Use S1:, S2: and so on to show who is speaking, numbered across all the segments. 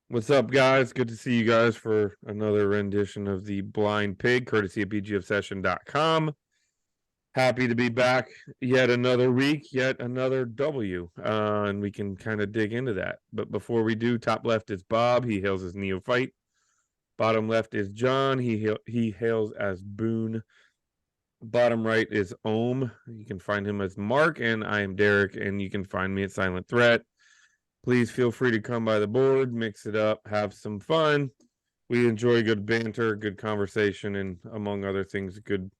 S1: What's up, guys? Good to see you guys for another rendition of the Blind Pig, courtesy of BGOsession.com. Happy to be back yet another week, yet another W, and we can kind of dig into that. But before we do, top left is Bob. He hails as Neophyte. Bottom left is John. He hails as Boone. Bottom right is Ohm. You can find him as Mark, and I am Derek, and you can find me at Silent Threat. Please feel free to come by the board, mix it up, have some fun. We enjoy good banter, good conversation, and among other things, good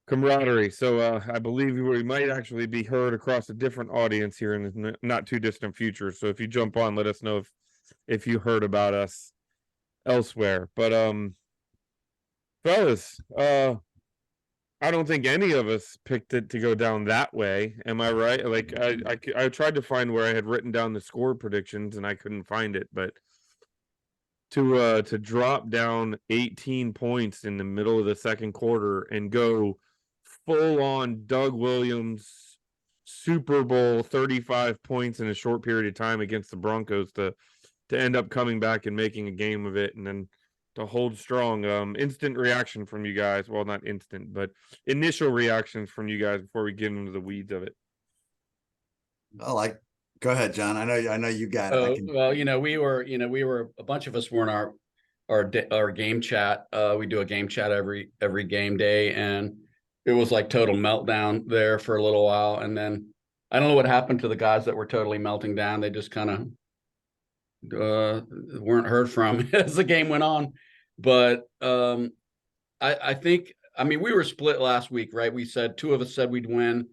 S1: camaraderie. So I believe we might actually be heard across a different audience here in the not too distant future. So if you jump on, let us know if you heard about us elsewhere. But fellas, I don't think any of us picked it to go down that way. Am I right? Like I tried to find where I had written down the score predictions and I couldn't find it, but to drop down 18 points in the middle of the second quarter and go full on Doug Williams Super Bowl 35 points in a short period of time against the Broncos to end up coming back and making a game of it and then to hold strong. Instant reaction from you guys. Well, not instant, but initial reactions from you guys before we get into the weeds of it.
S2: Well, go ahead, John. I know you got it.
S3: Well, we were a bunch of us were in our game chat. We do a game chat every game day, and it was like total meltdown there for a little while, and then I don't know what happened to the guys that were totally melting down. They just kind of weren't heard from as the game went on. But I think, we were split last week, right? We said two of us said we'd win.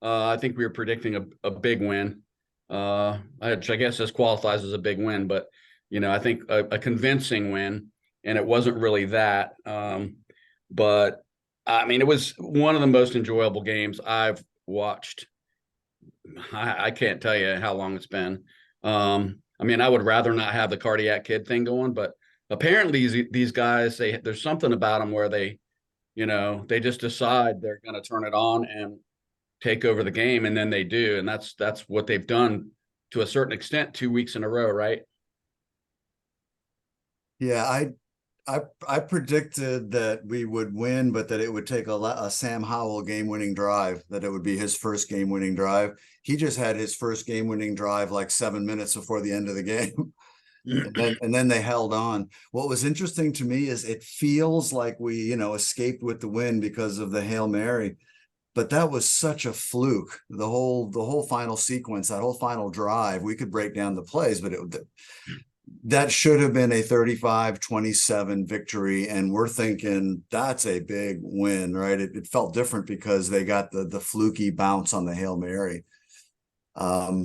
S3: I think we were predicting a big win. Which I guess this qualifies as a big win, but I think a convincing win, and it wasn't really that. But it was one of the most enjoyable games I've watched. I can't tell you how long it's been. I would rather not have the cardiac kid thing going, but apparently these guys, there's something about them where they just decide they're going to turn it on and take over the game, and then they do, and that's what they've done to a certain extent 2 weeks in a row, right?
S2: Yeah, I predicted that we would win, but that it would take a Sam Howell game-winning drive, that it would be his first game-winning drive. He just had his first game-winning drive like 7 minutes before the end of the game. and then they held on. What was interesting to me is it feels like we, escaped with the win because of the Hail Mary. But that was such a fluke. The whole final sequence, that whole final drive, we could break down the plays, but that should have been a 35-27 victory. And we're thinking that's a big win, right? It felt different because they got the fluky bounce on the Hail Mary. Oh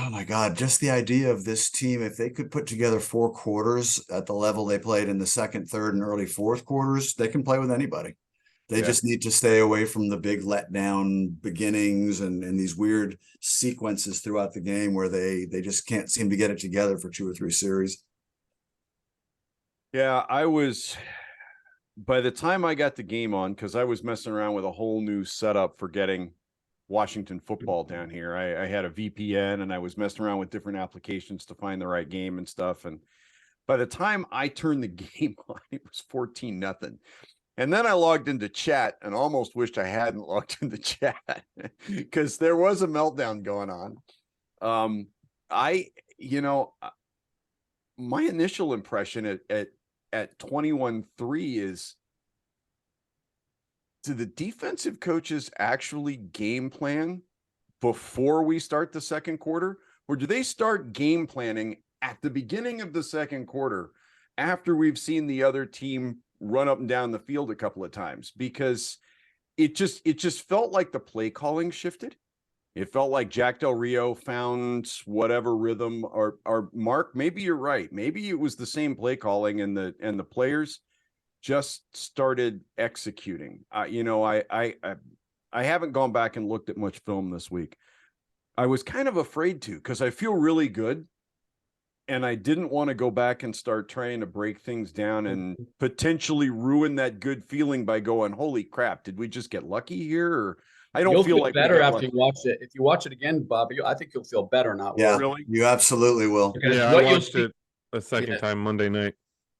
S2: my God, just the idea of this team, if they could put together 4 quarters at the level they played in the second, third, and early fourth quarters, they can play with anybody. They just need to stay away from the big letdown beginnings and these weird sequences throughout the game where they just can't seem to get it together for 2 or 3 series.
S4: Yeah, by the time I got the game on, because I was messing around with a whole new setup for getting Washington football down here. I had a VPN and I was messing around with different applications to find the right game and stuff. And by the time I turned the game on, it was 14-0. And then I logged into chat and almost wished I hadn't logged into chat because there was a meltdown going on. My initial impression at 21-3 is, do the defensive coaches actually game plan before we start the second quarter? Or do they start game planning at the beginning of the second quarter after we've seen the other team run up and down the field a couple of times? Because it just felt like the play calling shifted. It felt like Jack Del Rio found whatever rhythm, or Mark, maybe you're right. Maybe it was the same play calling and the players just started executing. I haven't gone back and looked at much film this week. I was kind of afraid to, because I feel really good. And I didn't want to go back and start trying to break things down and potentially ruin that good feeling by going, holy crap, did we just get lucky here? I don't
S3: You'll
S4: feel
S3: feel
S4: like we
S3: better
S4: got
S3: after
S4: lucky.
S3: you watch it. If you watch it again, Bob, I think you'll feel better, not
S2: Yeah,
S3: worse.
S4: Really?
S2: you absolutely will.
S3: Because
S1: Yeah, I
S3: what you'll
S1: watched
S3: see,
S1: it a second
S3: Yeah.
S1: time Monday night.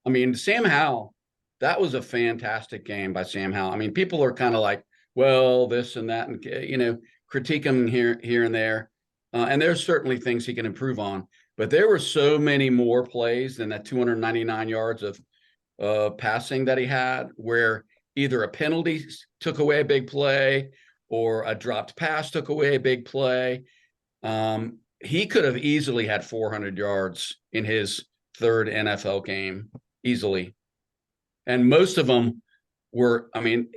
S3: I mean, Sam Howell, that was a fantastic game by Sam Howell. I mean, people are kind of like, well, this and that, and critique him here and there. And there's certainly things he can improve on. But there were so many more plays than that 299 yards of passing that he had, where either a penalty took away a big play or a dropped pass took away a big play. He could have easily had 400 yards in his third NFL game, easily. And most of them were, I mean,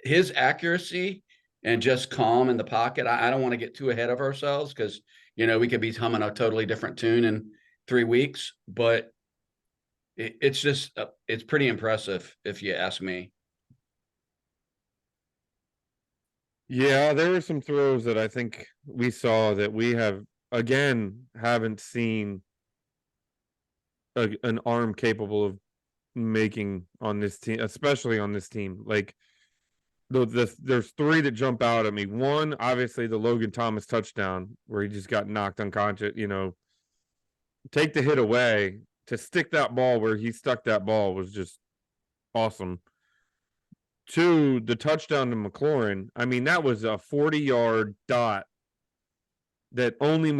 S3: his accuracy and just calm in the pocket. I don't want to get too ahead of ourselves because, we could be humming a totally different tune in 3 weeks, but it's just, it's pretty impressive if you ask me.
S1: Yeah, there were some throws that I think we saw that we haven't seen an arm capable of making on this team, especially on this team. Like there's 3 that jump out at me. One, obviously the Logan Thomas touchdown where he just got knocked unconscious, take the hit away to stick that ball where he stuck that ball was just awesome. 2, the touchdown to McLaurin. I mean, that was a 40-yard dot that only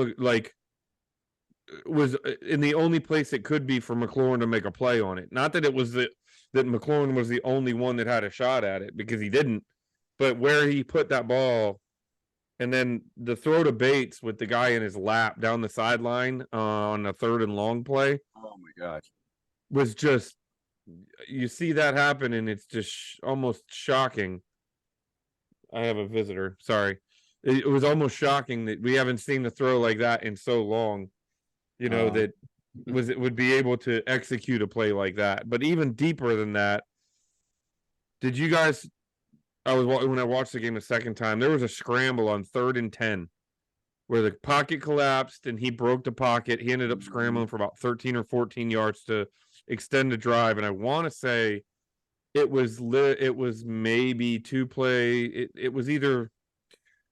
S1: was in the only place it could be for McLaurin to make a play on it. Not that it was that McLaurin was the only one that had a shot at it, because he didn't, but where he put that ball, and then the throw to Bates with the guy in his lap down the sideline on a 3rd and long play.
S4: Oh my gosh.
S1: Was just, you see that happen and it's just almost shocking. I have a visitor. Sorry. It was almost shocking that we haven't seen a throw like that in so long. That it would be able to execute a play like that. But even deeper than that, did you guys? When I watched the game a second time, there was a scramble on 3rd and 10 where the pocket collapsed and he broke the pocket. He ended up scrambling for about 13 or 14 yards to extend the drive. And I want to say it was maybe 2 play. It was either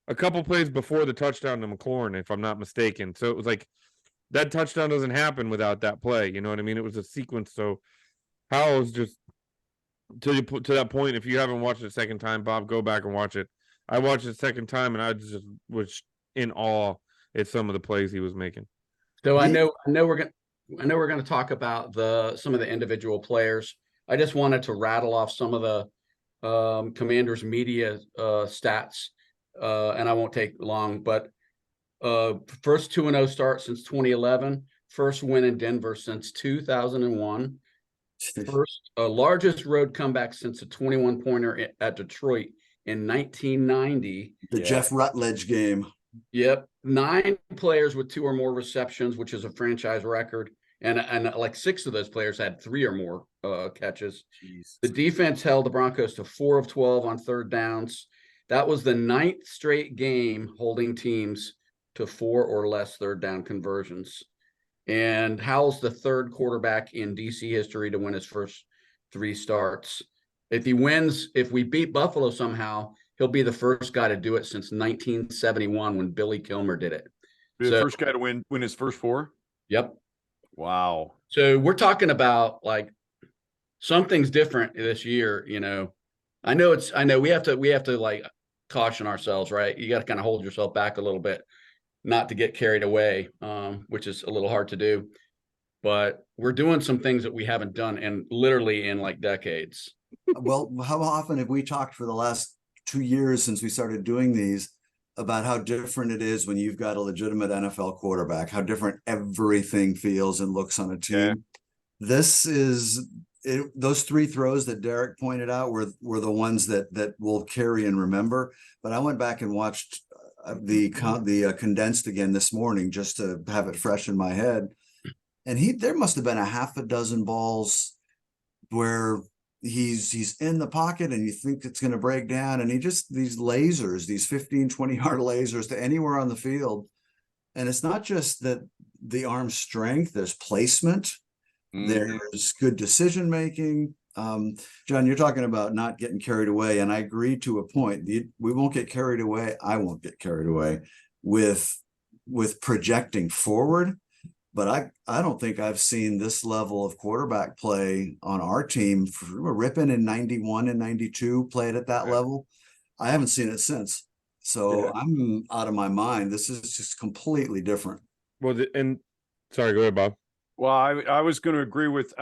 S1: a couple plays before the touchdown to McLaurin, if I'm not mistaken. So it was like that touchdown doesn't happen without that play. You know what I mean? It was a sequence. So Howell's just to that point. If you haven't watched it a second time, Bob, go back and watch it. I watched it a second time and I just was in awe at some of the plays he was making.
S3: So I know we're going to talk about some of the individual players. I just wanted to rattle off some of the Commanders media stats, and I won't take long. But first 2-0 start since 2011, first win in Denver since 2001, first largest road comeback since a 21-pointer at Detroit in 1990.
S2: The Jeff Rutledge game.
S3: Yep. 9 players with 2 or more receptions, which is a franchise record. And like 6 of those players had 3 or more catches.
S4: Jeez.
S3: The defense held the Broncos to 4 of 12 on 3rd downs. That was the 9th straight game holding teams to 4 or less 3rd down conversions. And Howell's the 3rd quarterback in DC history to win his first 3 starts. If we beat Buffalo somehow, he'll be the first guy to do it since 1971 when Billy Kilmer did it.
S4: Be the first guy to win his first 4?
S3: Yep.
S4: Wow.
S3: So we're talking about like something's different this year, I know we have to like caution ourselves, right? You got to kind of hold yourself back a little bit, not to get carried away, which is a little hard to do. But we're doing some things that we haven't done literally in like decades.
S2: Well, how often have we talked for the last 2 years since we started doing these about how different it is when you've got a legitimate NFL quarterback, how different everything feels and looks on a team. Yeah. This is those 3 throws that Derek pointed out were the ones that we'll carry and remember. But I went back and watched the condensed again this morning just to have it fresh in my head. And there must have been a half a dozen balls where he's in the pocket and you think it's going to break down, and these lasers, these 15-20 yard lasers to anywhere on the field. And it's not just that the arm strength, there's placement, there's good decision making, John, you're talking about not getting carried away, and I agree to a point. We won't get carried away. I won't get carried away with projecting forward. But I don't think I've seen this level of quarterback play on our team. Rippon in 91 and 92 played at that level. I haven't seen it since. So I'm out of my mind. This is just completely different.
S1: Well, sorry, go ahead, Bob.
S4: Well, I was going to agree with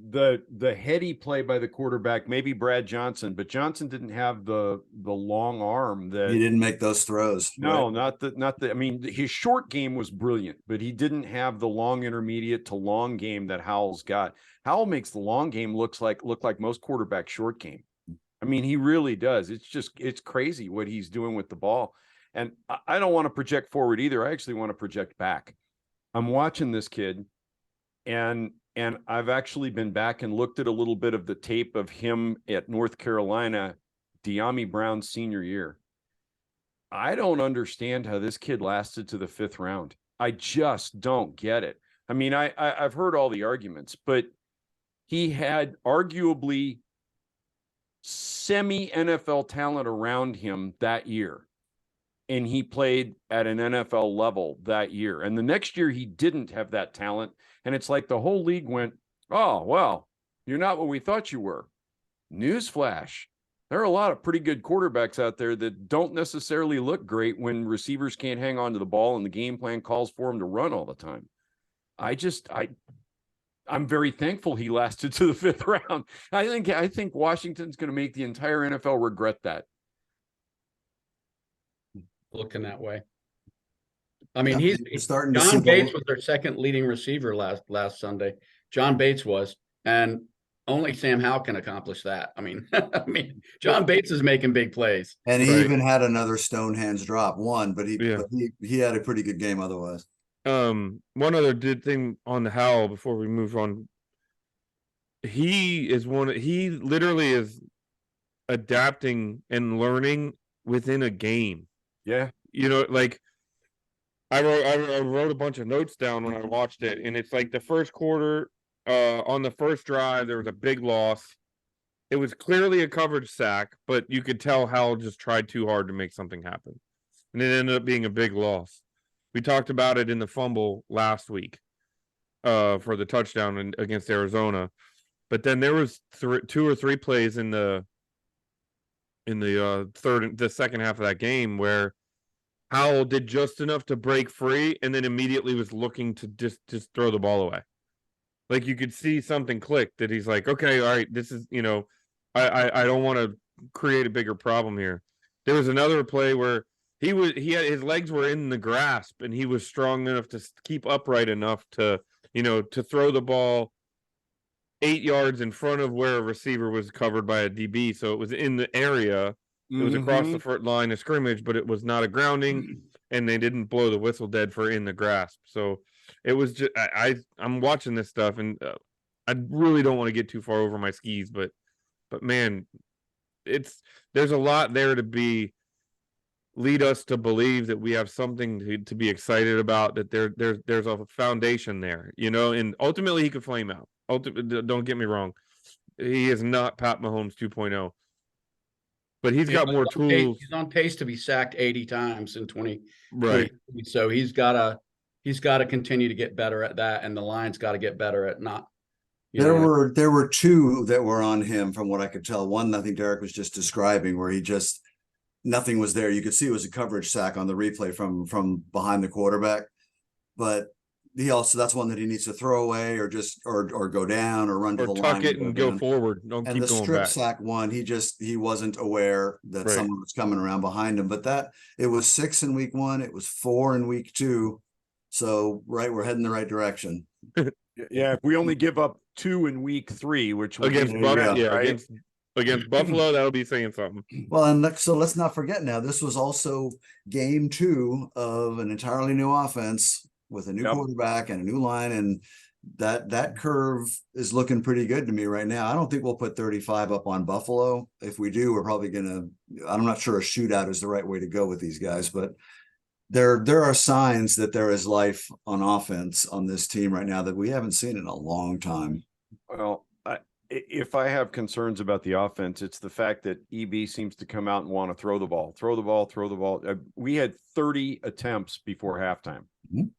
S4: the heady play by the quarterback, maybe Brad Johnson, but Johnson didn't have the long arm that
S2: he didn't make those throws.
S4: No,
S2: right?
S4: not the. I mean, his short game was brilliant, but he didn't have the long intermediate to long game that Howell's got. Howell makes the long game look like most quarterback short game. I mean, he really does. It's crazy what he's doing with the ball. And I don't want to project forward either. I actually want to project back. I'm watching this kid, and I've actually been back and looked at a little bit of the tape of him at North Carolina, De'Ami Brown's senior year. I don't understand how this kid lasted to the 5th round. I just don't get it. I mean, I've heard all the arguments, but he had arguably semi-NFL talent around him that year. And he played at an NFL level that year. And the next year, he didn't have that talent. And it's like the whole league went, oh, well, you're not what we thought you were. Newsflash. There are a lot of pretty good quarterbacks out there that don't necessarily look great when receivers can't hang on to the ball and the game plan calls for them to run all the time. I'm very thankful he lasted to the 5th round. I think Washington's going to make the entire NFL regret that.
S3: Looking that way. I mean, he's
S2: starting to
S3: John
S2: see
S3: Bates was their second leading receiver last Sunday. John Bates was, and only Sam Howell can accomplish that. I mean, John Bates is making big plays,
S2: and he even had another Stonehands drop, but he had a pretty good game otherwise.
S1: One other thing on the Howell before we move on. He literally is adapting and learning within a game.
S4: Yeah.
S1: You know, like I wrote a bunch of notes down when I watched it, and it's like the first quarter, on the first drive, there was a big loss. It was clearly a coverage sack, but you could tell Howell just tried too hard to make something happen. And it ended up being a big loss. We talked about it in the fumble last week, for the touchdown against Arizona. But then there was 2 or 3 plays in the second half of that game where Howell did just enough to break free and then immediately was looking to just throw the ball away. Like you could see something click that he's like, okay, all right, this is, I don't want to create a bigger problem here. There was another play where he had his legs were in the grasp and he was strong enough to keep upright enough to throw the ball 8 yards in front of where a receiver was covered by a DB. So it was in the area. It was across the front line of scrimmage, but it was not a grounding, and they didn't blow the whistle dead for in the grasp. So it was just I'm watching this stuff, and I really don't want to get too far over my skis, but man, there's a lot there to lead us to believe that we have something to be excited about, that there's a foundation there, and ultimately he could flame out. Don't get me wrong. He is not Pat Mahomes 2.0. But he's got more tools.
S3: He's on pace to be sacked 80 times in 20.
S1: Right.
S3: So he's got to continue to get better at that, and the line's got to get better at not.
S2: There were 2 that were on him from what I could tell. One, I think Derek was just describing, where nothing was there. You could see it was a coverage sack on the replay from behind the quarterback, but that's one that he needs to throw away or go down or run to the line.
S1: Or tuck it and go forward. Don't keep going back. And the strip
S2: sack one, he wasn't aware that someone was coming around behind him. But it was 6 in week 1. It was 4 in week 2. So, we're heading the right direction.
S4: Yeah, if we only give up 2 in week 3, which
S1: against Buffalo, against Buffalo, that'll be saying something.
S2: Well, and so let's not forget now, this was also game 2 of an entirely new offense with a new quarterback and a new line, and that curve is looking pretty good to me right now. I don't think we'll put 35 up on Buffalo. If we do, we're probably I'm not sure a shootout is the right way to go with these guys, but there are signs that there is life on offense on this team right now that we haven't seen in a long time.
S4: Well, if I have concerns about the offense, it's the fact that EB seems to come out and want to throw the ball. We had 30 attempts before halftime.
S2: Mhm.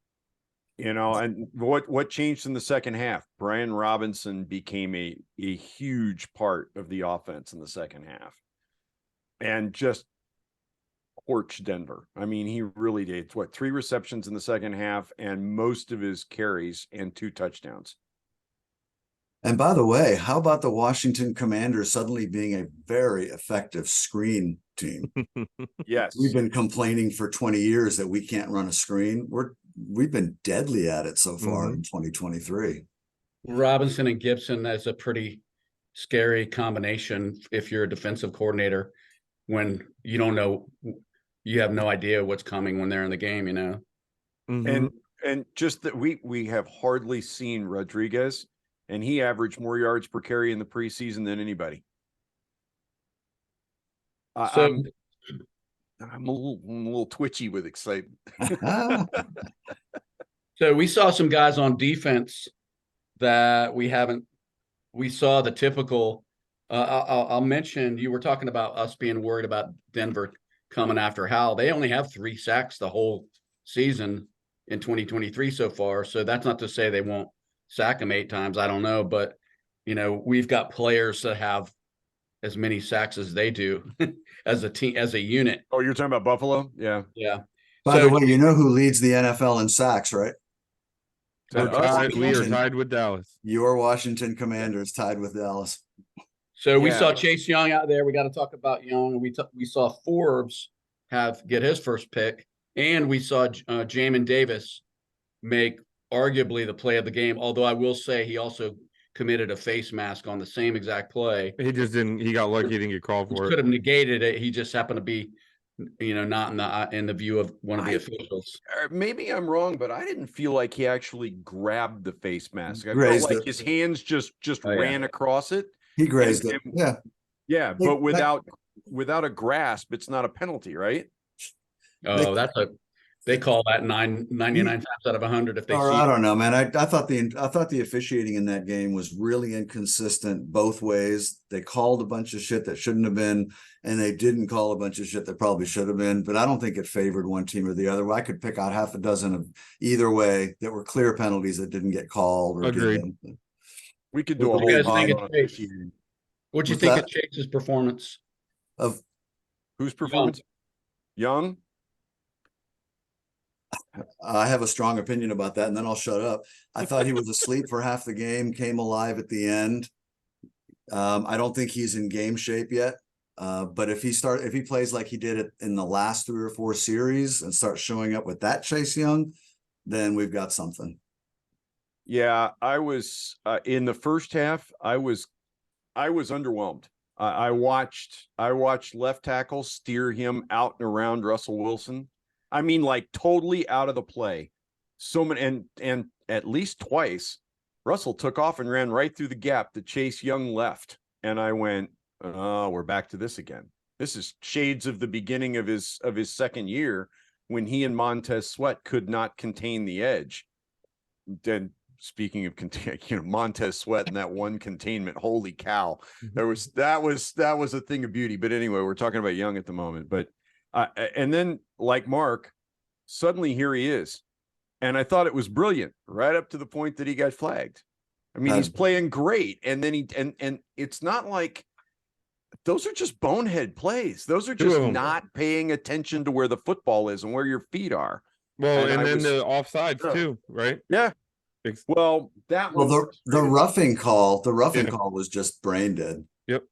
S4: You know, and what changed in the second half? Brian Robinson became a huge part of the offense in the second half, and just torched Denver. I mean, he really did. 3 receptions in the second half, and most of his carries and 2 touchdowns.
S2: And by the way, how about the Washington Commanders suddenly being a very effective screen team?
S4: Yes,
S2: We've been complaining for 20 years that we can't run a screen. We've been deadly at it so far in 2023.
S3: Robinson and Gibson, that's a pretty scary combination if you're a defensive coordinator, when you don't know, you have no idea what's coming when they're in the game, you know.
S4: and just that we have hardly seen Rodriguez, and he averaged more yards per carry in the preseason than anybody.
S3: So
S4: I'm a little twitchy with excitement.
S3: So we saw some guys on defense that we saw the typical. I'll mention, you were talking about us being worried about Denver coming after Hal. They only have 3 sacks the whole season in 2023 so far. So that's not to say they won't sack him 8 times. I don't know, but you know, we've got players that have as many sacks as they do as a team, as a unit.
S4: Oh, you're talking about Buffalo? Yeah.
S3: Yeah.
S2: By the way, you know who leads the NFL in sacks, right?
S4: We
S1: are tied with Dallas.
S2: Your Washington Commanders tied with Dallas.
S3: So we saw Chase Young out there. We got to talk about Young. We saw Forbes get his first pick, and we saw Jamin Davis make arguably the play of the game. Although I will say he also committed a face mask on the same exact play.
S1: He just didn't. He got lucky. He didn't get called for it.
S3: Could have negated it. He just happened to be, you know, not in the view of one of the officials.
S4: Maybe I'm wrong, but I didn't feel like he actually grabbed the face mask. I
S2: Grazed
S4: felt like
S2: it.
S4: his hands just ran across it.
S2: He grazed it. Yeah.
S4: Yeah, but without a grasp, it's not a penalty, right?
S3: Oh, they call that 99 times out of 100 if they see.
S2: I don't know, man. I thought the officiating in that game was really inconsistent both ways. They called a bunch of shit that shouldn't have been, and they didn't call a bunch of shit that probably should have been. But I don't think it favored one team or the other. I could pick out half a dozen of either way that were clear penalties that didn't get called. Or
S1: agreed.
S4: We could do a
S3: What do you
S4: whole
S3: guys think
S4: pod
S3: of
S4: on
S3: Chase?
S4: officiating.
S3: What'd you think of Chase's performance?
S2: Of
S4: Whose performance? Young?
S2: I have a strong opinion about that, and then I'll shut up. I thought he was asleep for half the game, came alive at the end. I don't think he's in game shape yet. But if he plays like he did it in the last 3 or 4 series and starts showing up with that Chase Young, then we've got something.
S4: Yeah, I was in the first half. I was underwhelmed. I watched left tackle steer him out and around Russell Wilson. I mean, like totally out of the play. So many, and at least twice, Russell took off and ran right through the gap that Chase Young left. And I went, oh, we're back to this again. This is shades of the beginning of his second year when he and Montez Sweat could not contain the edge. Then speaking of Montez Sweat and that one containment, holy cow. That was a thing of beauty. But anyway, we're talking about Young at the moment. But and then, like Mark, suddenly here he is. And I thought it was brilliant right up to the point that he got flagged. I mean, he's playing great. And then and it's not like those are just bonehead plays. Those are just not paying attention to where the football is and where your feet are.
S1: Well, and then the offsides too, right?
S4: Yeah. Well,
S2: the roughing call was just brain dead.
S1: Yep.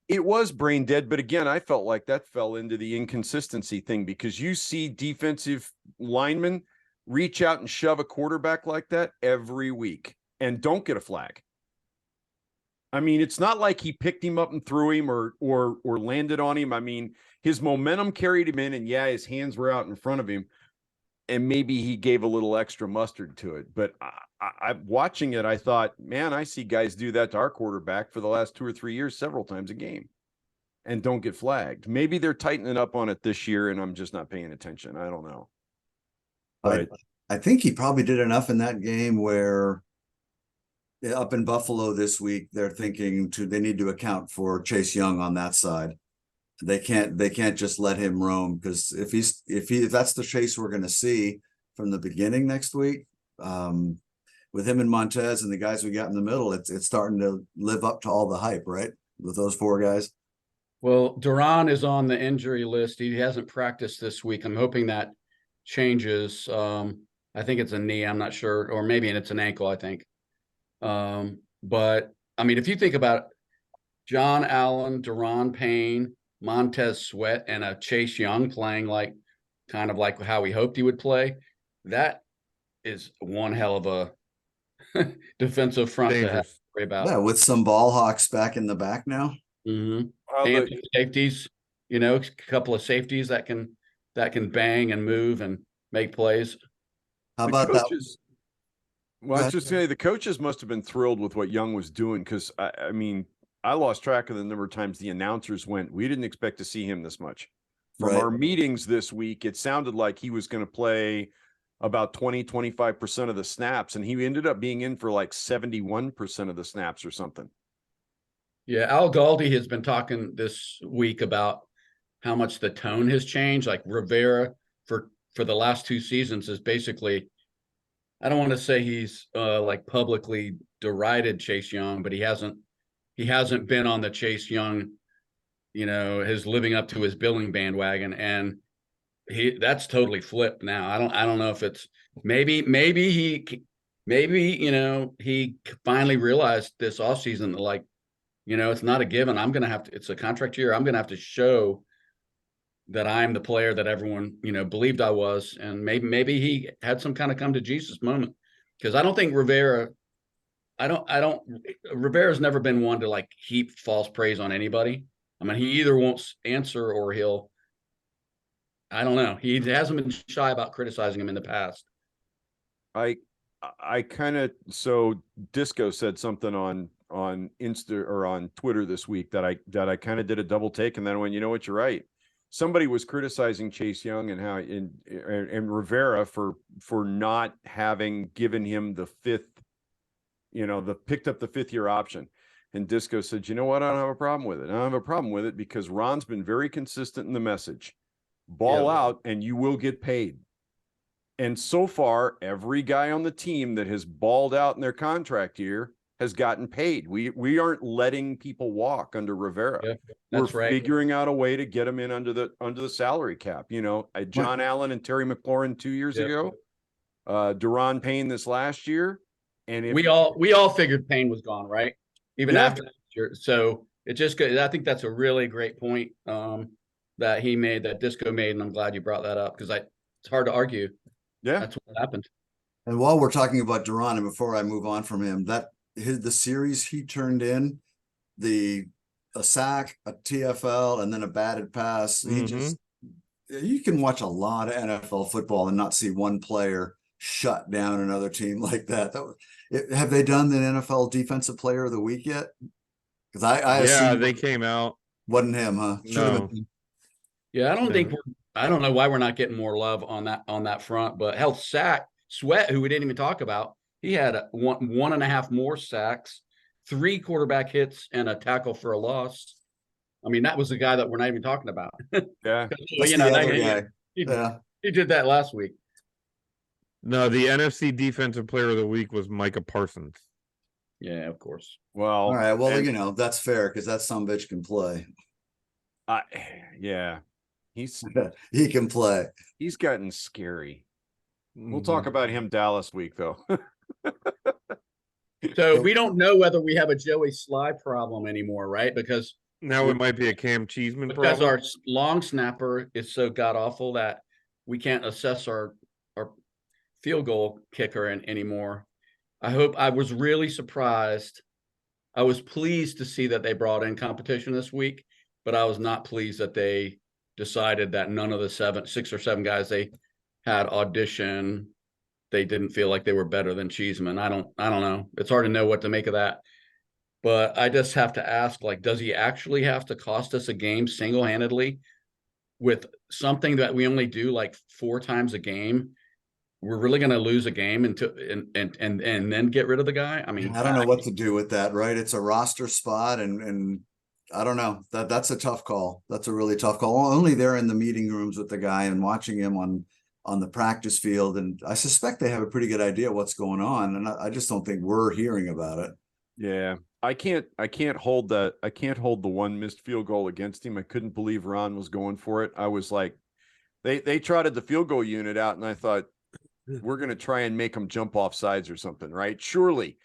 S4: It was brain dead, but again, I felt like that fell into the inconsistency thing because you see defensive linemen reach out and shove a quarterback like that every week and don't get a flag. I mean, it's not like he picked him up and threw him or landed on him. I mean, his momentum carried him in, and yeah, his hands were out in front of him, and maybe he gave a little extra mustard to it. But I watching it, I thought, man, I see guys do that to our quarterback for the last 2 or 3 years, several times a game, and don't get flagged. Maybe they're tightening up on it this year, and I'm just not paying attention. I don't know.
S2: But I think he probably did enough in that game where up in Buffalo this week, they're thinking they need to account for Chase Young on that side. They can't just let him roam, because if that's the Chase we're going to see from the beginning next week, with him and Montez and the guys we got in the middle, it's starting to live up to all the hype, right? With those four guys.
S3: Well, Duran is on the injury list. He hasn't practiced this week. I'm hoping that changes. I think it's a knee. I'm not sure, or maybe it's an ankle, I think. But I mean, if you think about it, John Allen, Duran Payne, Montez Sweat, and a Chase Young playing kind of like how we hoped he would play, that is one hell of a defensive front to have to worry about.
S2: Yeah, with some ball hawks back in the back now.
S3: Mm-hmm. And safeties, a couple of safeties that can bang and move and make plays.
S2: How about that?
S4: Well, I was just saying the coaches must have been thrilled with what Young was doing, because I mean, I lost track of the number of times the announcers went, we didn't expect to see him this much. From our meetings this week, it sounded like he was going to play about 25% of the snaps, and he ended up being in for like 71% of the snaps or something.
S3: Yeah, Al Galdi has been talking this week about how much the tone has changed. Like Rivera for the last two seasons is basically, I don't want to say he's like publicly derided Chase Young, but he hasn't been on the Chase Young, his living up to his billing bandwagon, and that's totally flipped now. I don't know if it's maybe he finally realized this offseason that it's not a given. It's a contract year. I'm going to have to show that I'm the player that everyone, believed I was. And maybe he had some kind of come to Jesus moment, because I don't think Rivera's never been one to heap false praise on anybody. I mean, he either won't answer or I don't know. He hasn't been shy about criticizing him in the past.
S4: I kind of, so Disco said something on Insta or on Twitter this week that I kind of did a double take, and then I went, you know what, you're right. Somebody was criticizing Chase Young and how and Rivera for not having given him the fifth, picked up the 5th-year option. And Disco said, you know what, I don't have a problem with it. I don't have a problem with it because Ron's been very consistent in the message. Ball out and you will get paid. And so far, every guy on the team that has balled out in their contract year has gotten paid. We aren't letting people walk under Rivera.
S3: Yeah,
S4: we're figuring out a way to get them in under the salary cap. John Allen and Terry McLaurin 2 years ago, Duran Payne this last year, and
S3: we all figured Payne was gone, right? Even after that year. So it just, I think that's a really great point that he made, that Disco made, and I'm glad you brought that up, because it's hard to argue.
S4: Yeah,
S3: that's what happened.
S2: And while we're talking about Duran, and before I move on from him, the series he turned in, a sack, a TFL, and then a batted pass. You can watch a lot of NFL football and not see one player shut down another team like that. Have they done the NFL Defensive Player of the Week yet? Because I assume
S1: they came out.
S2: Wasn't him, huh?
S1: No.
S3: Yeah, I don't know why we're not getting more love on that front, but hell, Sweat, who we didn't even talk about, he had one and a half more sacks, 3 quarterback hits, and a tackle for a loss. I mean, that was the guy that we're not even talking about.
S4: Yeah,
S3: he did that last week.
S1: No, the NFC Defensive Player of the Week was Micah Parsons.
S3: Yeah, of course.
S2: Well, all right. Well, that's fair, because that sumbitch can play.
S4: Yeah,
S2: he can play.
S4: He's gotten scary. We'll talk about him Dallas week though.
S3: So we don't know whether we have a Joey Sly problem anymore, right? Because
S1: now it might be a Cam Cheeseman
S3: because
S1: problem.
S3: our long snapper is so god awful that we can't assess our field goal kicker anymore. I was really surprised. I was pleased to see that they brought in competition this week, but I was not pleased that they decided that none of the 6 or 7 guys they had audition, they didn't feel like they were better than Cheeseman. I don't know. It's hard to know what to make of that. But I just have to ask, does he actually have to cost us a game single-handedly with something that we only do 4 times a game? we're really going to lose a game and then get rid of the guy. I mean,
S2: I don't know what to do with that, right? It's a roster spot, and I don't know. That's a tough call. That's a really tough call. Only they're in the meeting rooms with the guy and watching him on the practice field, and I suspect they have a pretty good idea what's going on, and I just don't think we're hearing about it.
S4: Yeah. I can't hold the one missed field goal against him. I couldn't believe Ron was going for it. I was like, they trotted the field goal unit out, and I thought, we're going to try and make them jump off sides or something, right? Surely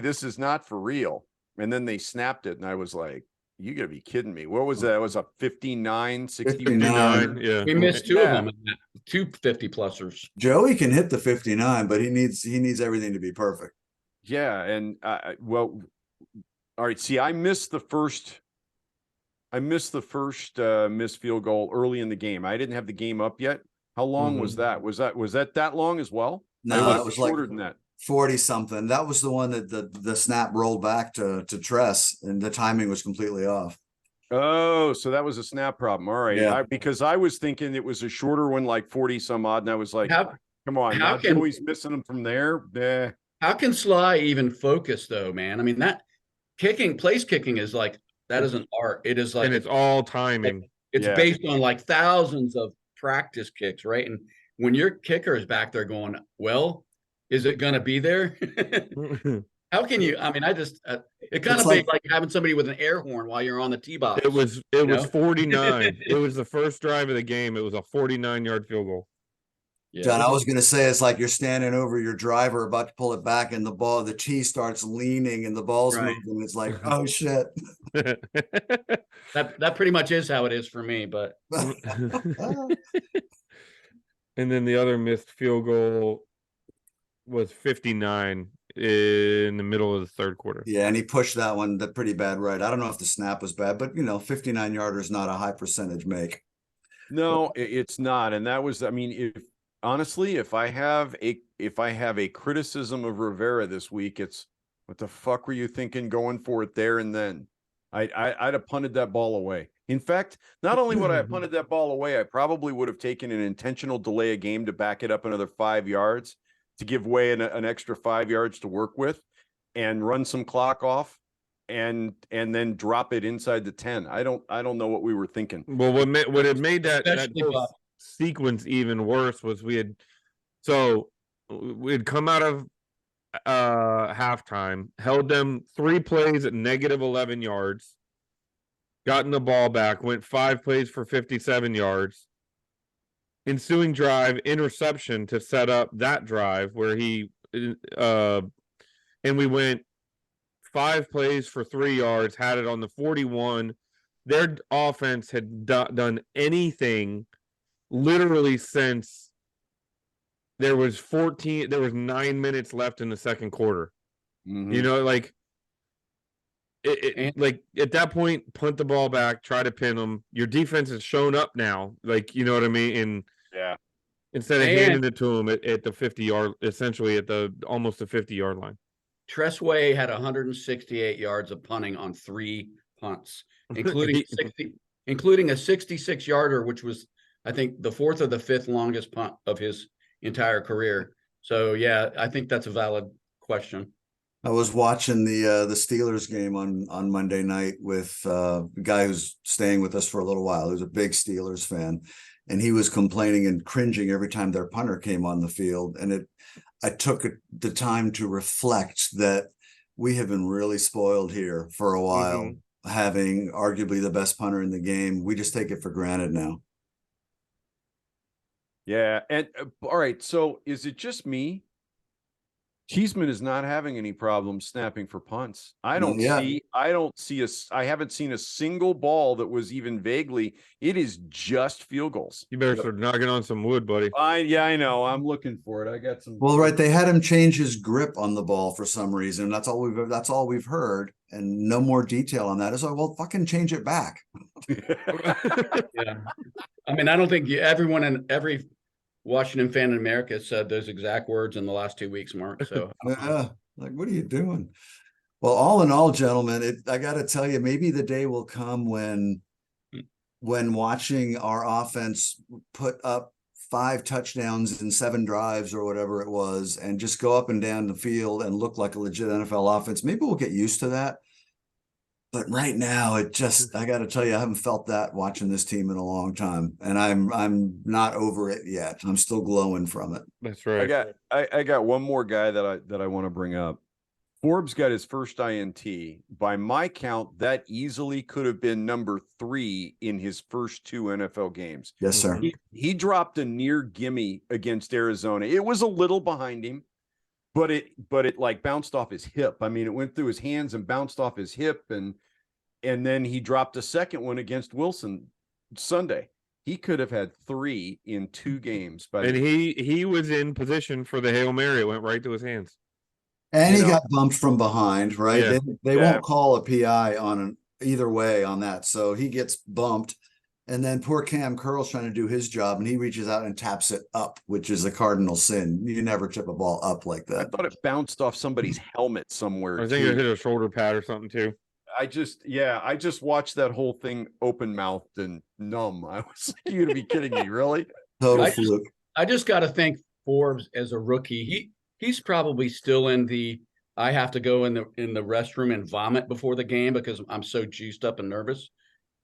S4: this is not for real. And then they snapped it, and I was like, you gotta be kidding me. What was that? It was a 59,
S2: 59,
S1: yeah.
S3: we missed two of them, 2 50-plusers.
S2: Joey can hit the 59, but he needs everything to be perfect.
S4: Yeah, and well, all right. See, I missed the first missed field goal early in the game. I didn't have the game up yet. How long was that? Was that long as well?
S2: No, it was
S4: shorter
S2: like
S4: than that.
S2: 40 something. That was the one that the snap rolled back to Tress, and the timing was completely off.
S4: Oh, so that was a snap problem. All right.
S2: Yeah.
S4: Because I was thinking it was a shorter one, like 40 some odd, and I was like, come on, now Joey's missing them from there.
S3: How can Sly even focus though, man? I mean, that place kicking is like, that is an art. It is like,
S1: and it's all timing.
S3: It's based on like thousands of practice kicks, right? And when your kicker is back there going, well, is it going to be there? How can you? I mean, it kind of like having somebody with an air horn while you're on the tee box.
S1: It was 49. It was the first drive of the game. It was a 49-yard field goal.
S2: Yeah. John, I was going to say, it's like you're standing over your driver about to pull it back, and the tee starts leaning and the ball's moving. It's like, oh shit.
S3: That pretty much is how it is for me, but.
S1: And then the other missed field goal was 59 in the middle of the third quarter.
S2: Yeah, and he pushed that one pretty bad, right? I don't know if the snap was bad, but 59-yarder is not a high percentage make.
S4: No, it's not. And that was, I mean, if I have a criticism of Rivera this week, it's what the fuck were you thinking going for it there and then? I'd have punted that ball away. In fact, not only would I have punted that ball away, I probably would have taken an intentional delay of game to back it up another 5 yards to give way an extra 5 yards to work with, and run some clock off, and then drop it inside the 10. I don't know what we were thinking.
S1: Well, what had made that whole sequence even worse was we had come out of halftime, held them 3 plays at negative 11 yards, gotten the ball back, went 5 plays for 57 yards. Ensuing drive, interception to set up that drive where and we went 5 plays for 3 yards, had it on the 41. Their offense had done anything literally since there was 9 minutes left in the second quarter.
S4: Mm-hmm.
S1: Like like at that point, punt the ball back, try to pin them. Your defense has shown up now, like, you know what I mean? And instead of handing it to them at the 50-yard, essentially at almost the 50-yard line.
S3: Tressway had 168 yards of punting on 3 punts, including including a 66-yarder, which was, I think, the 4th or the 5th longest punt of his entire career. So yeah, I think that's a valid question.
S2: I was watching the Steelers game on Monday night with a guy who's staying with us for a little while. He was a big Steelers fan, and he was complaining and cringing every time their punter came on the field. And I took the time to reflect that we have been really spoiled here for a while, having arguably the best punter in the game. We just take it for granted now.
S4: Yeah. And all right. So is it just me? Cheeseman is not having any problems snapping for punts. I haven't seen a single ball that was even vaguely. It is just field goals.
S1: You better start knocking on some wood, buddy.
S4: I know. I'm looking for it. I got some.
S2: Well, right. They had him change his grip on the ball for some reason. That's all we've heard, and no more detail on that. It's like, well, fucking change it back.
S3: Yeah. I mean, I don't think everyone in every Washington fan in America said those exact words in the last 2 weeks, Mark. So
S2: like, what are you doing? Well, all in all, gentlemen, I got to tell you, maybe the day will come when watching our offense put up 5 touchdowns in 7 drives or whatever it was, and just go up and down the field and look like a legit NFL offense. Maybe we'll get used to that. But right now, I got to tell you, I haven't felt that watching this team in a long time, and I'm not over it yet. I'm still glowing from it.
S1: That's right.
S4: I got one more guy that I want to bring up. Forbes got his first INT. By my count, that easily could have been number 3 in his first 2 NFL games.
S2: Yes, sir.
S4: He dropped a near gimme against Arizona. It was a little behind him, but it like bounced off his hip. I mean, it went through his hands and bounced off his hip, and then he dropped a second one against Wilson Sunday. He could have had 3 in 2 games.
S1: And he was in position for the Hail Mary. It went right to his hands.
S2: And he got bumped from behind, right?
S1: Yeah.
S2: They won't call a PI on either way on that. So he gets bumped. And then poor Cam Curl's trying to do his job, and he reaches out and taps it up, which is a cardinal sin. You never tip a ball up like that.
S4: I thought it bounced off somebody's helmet somewhere.
S1: I think it hit a shoulder pad or something too.
S4: I just watched that whole thing open mouthed and numb. I was like, you gotta be kidding me, really?
S2: Total fluke.
S3: I just got to think Forbes as a rookie. He's probably still in the I have to go in the restroom and vomit before the game because I'm so juiced up and nervous.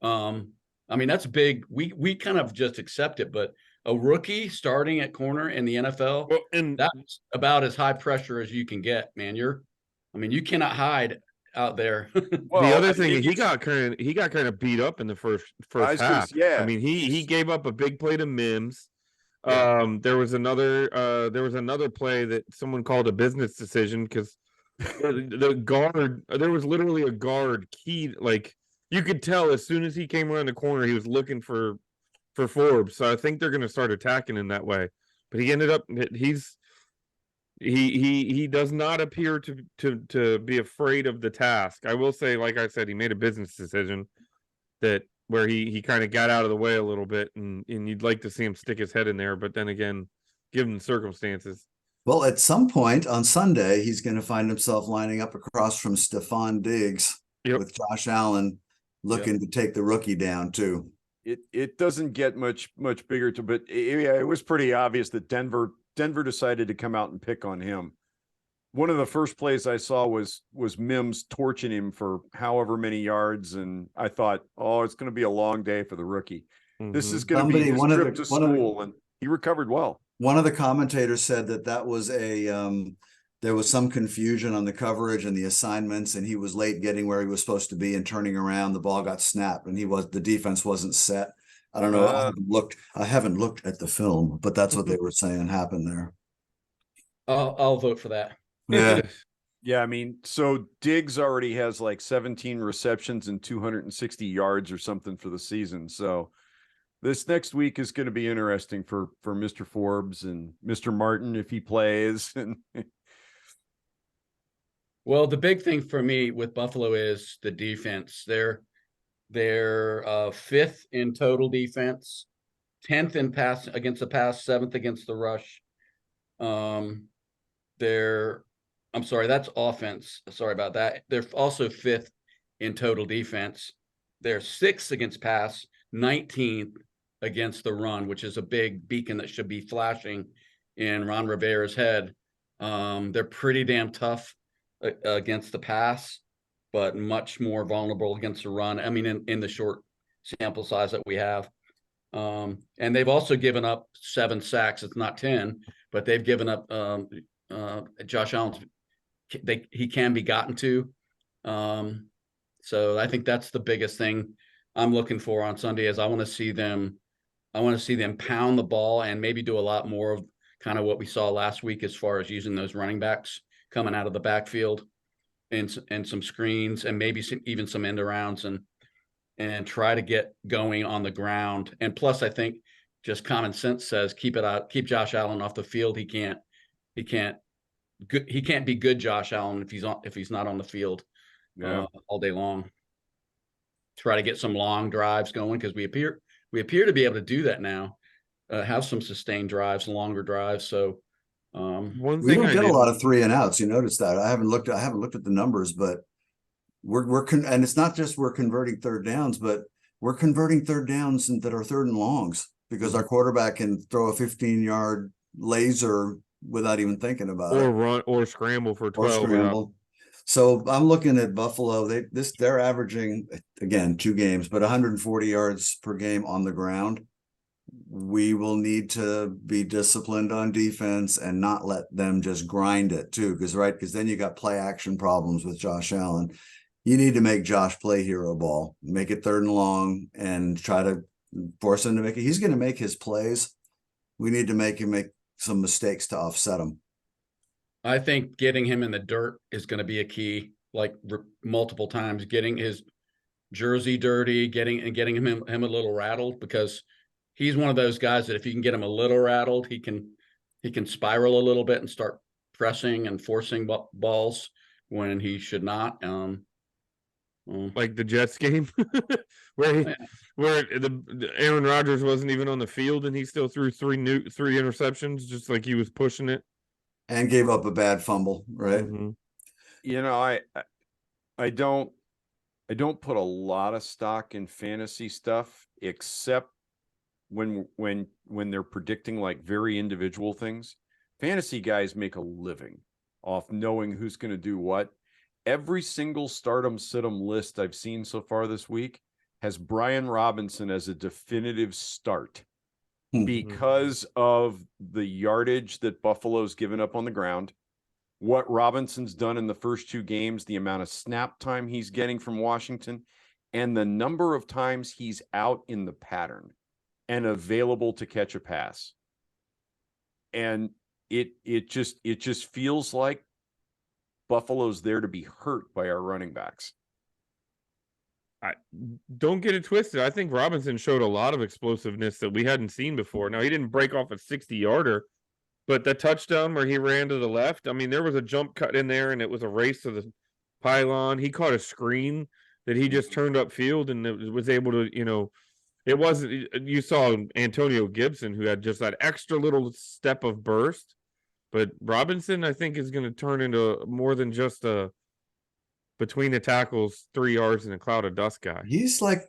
S3: I mean, that's big. We kind of just accept it, but a rookie starting at corner in the NFL, and that's about as high pressure as you can get, man. You cannot hide out there.
S1: Well, the other thing, he got kind of beat up in the first half. I mean, he gave up a big play to Mims. Yeah. There was another play that someone called a business decision because the guard, there was literally a guard keyed, like you could tell as soon as he came around the corner, he was looking for Forbes. So I think they're going to start attacking in that way. But he ended up, he does not appear to be afraid of the task. I will say, like I said, he made a business decision where he kind of got out of the way a little bit, and you'd like to see him stick his head in there, but then again, given the circumstances.
S2: Well, at some point on Sunday, he's going to find himself lining up across from Stephon Diggs with Josh Allen looking to take the rookie down too.
S4: It doesn't get much bigger but it was pretty obvious that Denver decided to come out and pick on him. One of the first plays I saw was Mims torching him for however many yards, and I thought, it's going to be a long day for the rookie. Mm-hmm. This is going to be his trip to school, and he recovered well.
S2: One of the commentators said that was there was some confusion on the coverage and the assignments, and he was late getting where he was supposed to be and turning around. The ball got snapped, and the defense wasn't set. I don't know. I haven't looked at the film, but that's what they were saying happened there.
S3: I'll vote for that.
S2: Yeah.
S4: Yeah, I mean, so Diggs already has like 17 receptions and 260 yards or something for the season. So this next week is going to be interesting for Mr. Forbes and Mr. Martin if he plays.
S3: Well, the big thing for me with Buffalo is the defense. They're 5th in total defense, 10th in pass against the pass, 7th against the rush. I'm sorry, that's offense. Sorry about that. They're also 5th in total defense. They're 6th against pass, 19th against the run, which is a big beacon that should be flashing in Ron Rivera's head. They're pretty damn tough against the pass, but much more vulnerable against the run. I mean, in the short sample size that we have. And they've also given up 7 sacks. It's not 10, but they've given up Josh Allen's. He can be gotten to. So I think that's the biggest thing I'm looking for on Sunday is I want to see them pound the ball and maybe do a lot more of kind of what we saw last week as far as using those running backs coming out of the backfield and some screens and maybe even some end arounds and try to get going on the ground. And plus, I think just common sense says keep Josh Allen off the field. He can't be good Josh Allen if he's not on the field all day long. Try to get some long drives going because we appear to be able to do that now. Have some sustained drives, longer drives. So
S2: we don't get a lot of 3 and outs. You notice that I haven't looked at the numbers, but and it's not just we're converting third downs, but we're converting third downs that are 3rd and longs because our quarterback can throw a 15-yard laser without even thinking about
S1: Or
S2: it.
S1: run or scramble for
S2: Or
S1: 12 without
S2: scramble. So I'm looking at Buffalo. They're averaging, again, 2 games, but 140 yards per game on the ground. We will need to be disciplined on defense and not let them just grind it too. Because then you got play action problems with Josh Allen. You need to make Josh play hero ball, make it 3rd and long, and try to force him to make it. He's going to make his plays. We need to make him make some mistakes to offset him.
S3: I think getting him in the dirt is going to be a key, like multiple times, getting his jersey dirty, getting him a little rattled, because he's one of those guys that if you can get him a little rattled, he can spiral a little bit and start pressing and forcing balls when he should not.
S1: like the Jets game where the Aaron Rodgers wasn't even on the field and he still threw three interceptions, just like he was pushing it
S2: and gave up a bad fumble, right?
S1: Mm-hmm.
S4: You know, I don't put a lot of stock in fantasy stuff, except when they're predicting like very individual things. Fantasy guys make a living off knowing who's going to do what. Every single stardom situm list I've seen so far this week has Brian Robinson as a definitive start because of the yardage that Buffalo's given up on the ground, what Robinson's done in the first 2 games, the amount of snap time he's getting from Washington, and the number of times he's out in the pattern and available to catch a pass. And it just feels like Buffalo's there to be hurt by our running backs.
S1: I don't get it twisted. I think Robinson showed a lot of explosiveness that we hadn't seen before. Now, he didn't break off a 60-yarder, but the touchdown where he ran to the left, I mean, there was a jump cut in there and it was a race to the pylon. He caught a screen that he just turned upfield and it was able to, it wasn't, you saw Antonio Gibson who had just that extra little step of burst, but Robinson, I think, is going to turn into more than just a between the tackles, 3 yards in a cloud of dust guy.
S2: He's an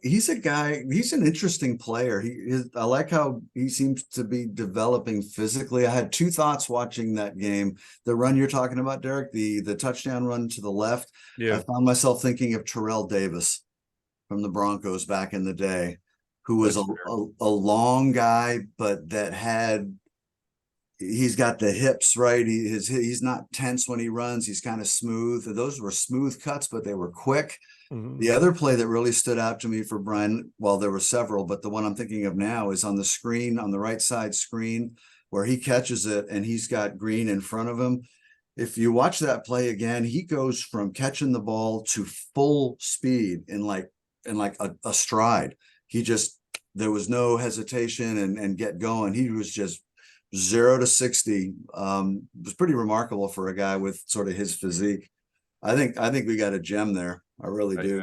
S2: interesting player. I like how he seems to be developing physically. I had 2 thoughts watching that game. The run you're talking about, Derek, the touchdown run to the left.
S1: Yeah.
S2: I found myself thinking of Terrell Davis from the Broncos back in the day, who was a long guy, but he's got the hips right. He's not tense when he runs. He's kind of smooth. Those were smooth cuts, but they were quick. Mm-hmm. The other play that really stood out to me for Brian, well, there were several, but the one I'm thinking of now is on the screen, on the right side screen, where he catches it and he's got Green in front of him. If you watch that play again, he goes from catching the ball to full speed in like a stride. There was no hesitation and get going. He was just 0 to 60. Was pretty remarkable for a guy with sort of his physique. I think we got a gem there. I really do.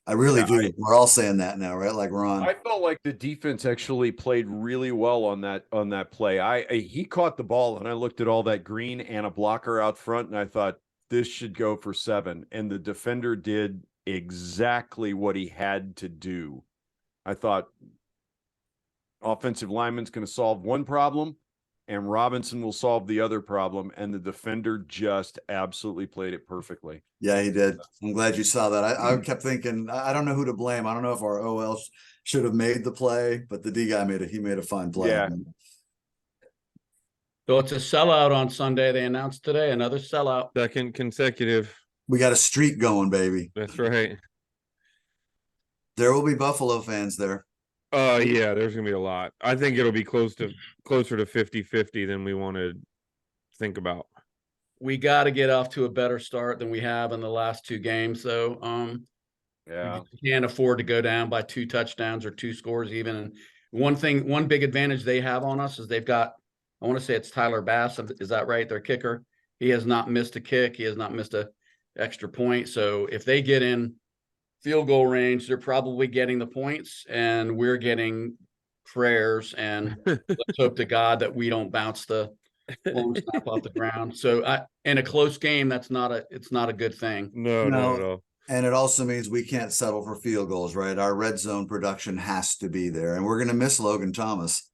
S2: I really do. We're all saying that now, right? Like Ron.
S4: I felt like the defense actually played really well on that play. He caught the ball and I looked at all that green and a blocker out front and I thought this should go for 7. And the defender did exactly what he had to do. I thought offensive lineman's going to solve one problem and Robinson will solve the other problem. And the defender just absolutely played it perfectly.
S2: Yeah, he did. I'm glad you saw that. I kept thinking, I don't know who to blame. I don't know if our OL should have made the play, but the D guy made a fine play.
S4: Yeah.
S3: So it's a sellout on Sunday. They announced today another sellout.
S1: 2nd consecutive.
S2: We got a streak going, baby.
S1: That's right.
S2: There will be Buffalo fans there.
S1: Yeah, there's gonna be a lot. I think it'll be closer to 50-50 than we want to think about.
S3: We got to get off to a better start than we have in the last 2 games, though. We can't afford to go down by 2 touchdowns or 2 scores even. And one big advantage they have on us is they've got, I want to say it's Tyler Bass. Is that right? Their kicker. He has not missed a kick. He has not missed a extra point. So if they get in field goal range, they're probably getting the points and we're getting prayers, and let's hope to God that we don't bounce the long snap off the ground. So in a close game, it's not a good thing.
S1: No, not at all.
S2: And it also means we can't settle for field goals, right? Our red zone production has to be there, and we're going to miss Logan Thomas.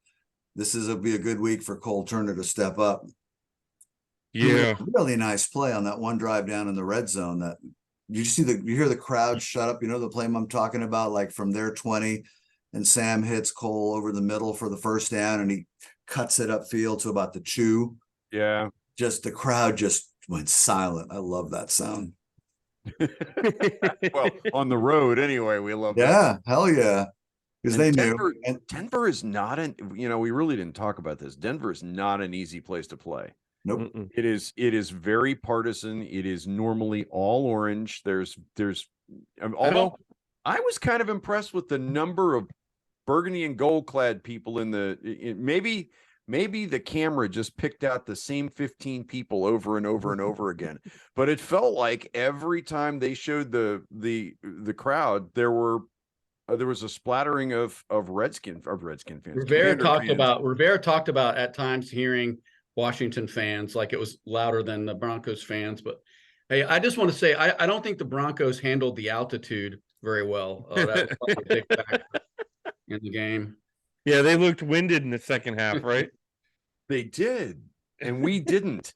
S2: This will be a good week for Cole Turner to step up. Who had
S1: Yeah.
S2: a really nice play on that one drive down in the red zone. That you hear the crowd shut up. You know the play I'm talking about, like from their 20, and Sam hits Cole over the middle for the first down, and he cuts it upfield to about the 2.
S4: Yeah.
S2: Just the crowd just went silent. I love that sound.
S4: Well, on the road anyway, we love that.
S2: Yeah, hell yeah. Because
S4: And
S2: they
S4: Denver,
S2: knew. And
S4: Denver is not an, we really didn't talk about this. Denver is not an easy place to play.
S2: nope.
S1: Mm-mm.
S4: It is very partisan. It is normally all orange. Although I was kind of impressed with the number of burgundy and gold clad people maybe the camera just picked out the same 15 people over and over and over again. But it felt like every time they showed the crowd, there was a splattering of Redskin fans.
S3: Rivera
S4: Commander fans.
S3: talked about at times hearing Washington fans like it was louder than the Broncos fans. But hey, I just want to say I don't think the Broncos handled the altitude very well. That was probably a big factor in the game.
S1: Yeah, they looked winded in the second half, right?
S4: They did, and we didn't.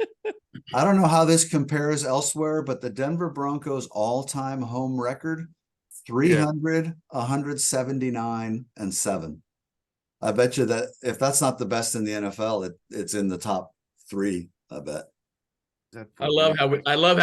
S2: I don't know how this compares elsewhere, but the Denver Broncos all-time home record, 300, 179, and 7. I bet you that if that's not the best in the NFL, it's in the top 3, I bet.
S3: I love how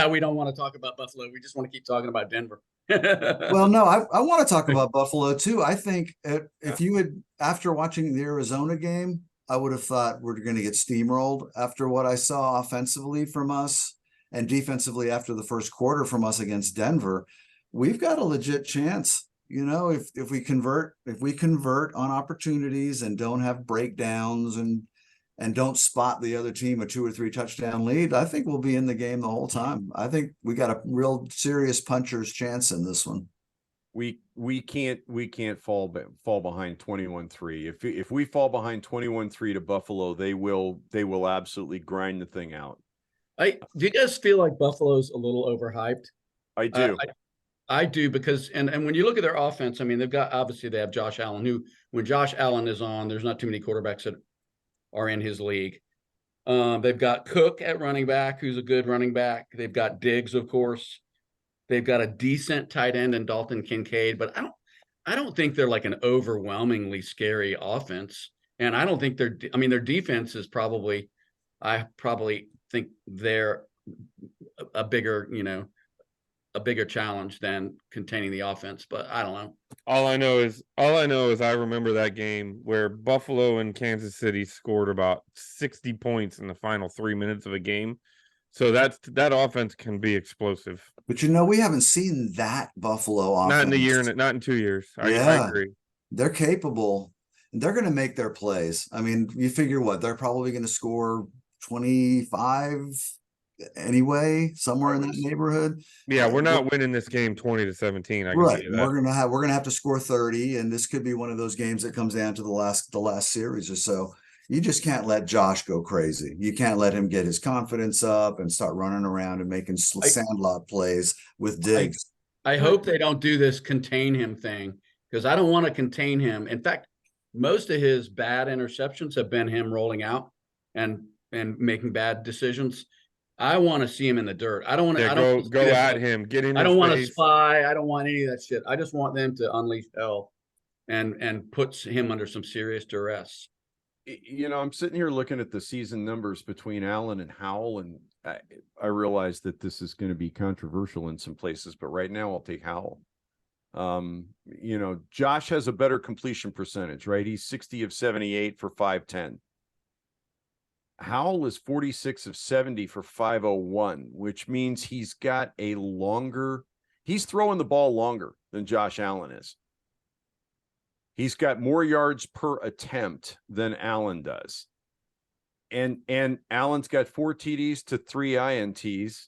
S3: we don't want to talk about Buffalo. We just want to keep talking about Denver.
S2: Well, no, I want to talk about Buffalo too. I think if you would, after watching the Arizona game, I would have thought we're going to get steamrolled after what I saw offensively from us and defensively after the first quarter from us against Denver. We've got a legit chance, if we convert on opportunities and don't have breakdowns and don't spot the other team a 2 or 3 touchdown lead. I think we'll be in the game the whole time. I think we got a real serious puncher's chance in this one.
S4: We can't fall behind 21-3. If we fall behind 21-3 to Buffalo, they will absolutely grind the thing out.
S3: Do you guys feel like Buffalo's a little overhyped?
S4: I do.
S3: I do, because and when you look at their offense, I mean, they have Josh Allen, who when Josh Allen is on, there's not too many quarterbacks that are in his league. They've got Cook at running back, who's a good running back. They've got Diggs, of course. They've got a decent tight end in Dalton Kincaid, but I don't think they're like an overwhelmingly scary offense. And I don't think their defense is I probably think they're a bigger challenge than containing the offense, but I don't know.
S1: All I know is I remember that game where Buffalo and Kansas City scored about 60 points in the final 3 minutes of a game. So that offense can be explosive.
S2: But we haven't seen that Buffalo offense.
S1: Not in 2 years. I agree.
S2: They're capable. They're going to make their plays. I mean, you figure they're probably going to score 25 anyway, somewhere in that neighborhood.
S1: Yeah, we're not winning this game 20-17. I can
S2: Right.
S1: tell you that.
S2: We're gonna have to score 30, and this could be one of those games that comes down to the last series or so. You just can't let Josh go crazy. You can't let him get his confidence up and start running around and making sandlot plays with Diggs.
S3: I hope they don't do this contain him thing, because I don't want to contain him. In fact, most of his bad interceptions have been him rolling out and making bad decisions. I want to see him in the dirt. I don't want to.
S1: Yeah,
S3: I don't
S1: go at him. Get in.
S3: I don't want to spy. I don't want any of that shit. I just want them to unleash hell and put him under some serious duress.
S4: I'm sitting here looking at the season numbers between Allen and Howell, and I realize that this is going to be controversial in some places, but right now I'll take Howell. Josh has a better completion percentage, right? He's 60 of 78 for 510. Howell is 46 of 70 for 501, which means he's throwing the ball longer than Josh Allen is. He's got more yards per attempt than Allen does. And Allen's got 4 TDs to 3 INTs.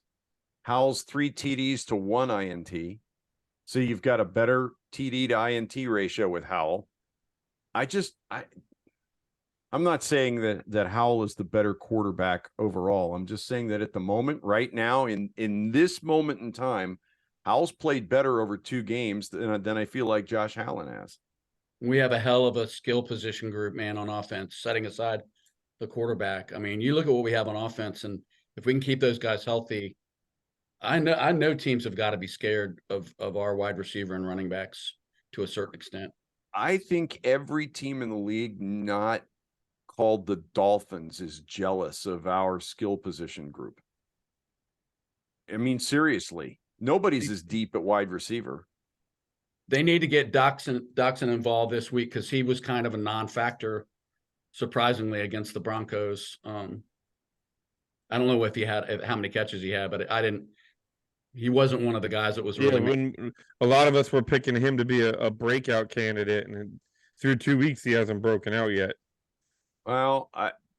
S4: Howell's 3 TDs to 1 INT. So you've got a better TD to INT ratio with Howell. I'm not saying that Howell is the better quarterback overall. I'm just saying that at the moment, right now, in this moment in time, Howell's played better over 2 games than I feel like Josh Allen has.
S3: We have a hell of a skill position group, man, on offense, setting aside the quarterback. I mean, you look at what we have on offense, and if we can keep those guys healthy, I know teams have got to be scared of our wide receiver and running backs to a certain extent.
S4: I think every team in the league not called the Dolphins is jealous of our skill position group. I mean, seriously, nobody's as deep at wide receiver.
S3: They need to get Dotson involved this week because he was kind of a non-factor, surprisingly, against the Broncos. I don't know if he had how many catches he had, but he wasn't one of the guys that was really.
S1: When a lot of us were picking him to be a breakout candidate, and through 2 weeks he hasn't broken out yet.
S4: Well,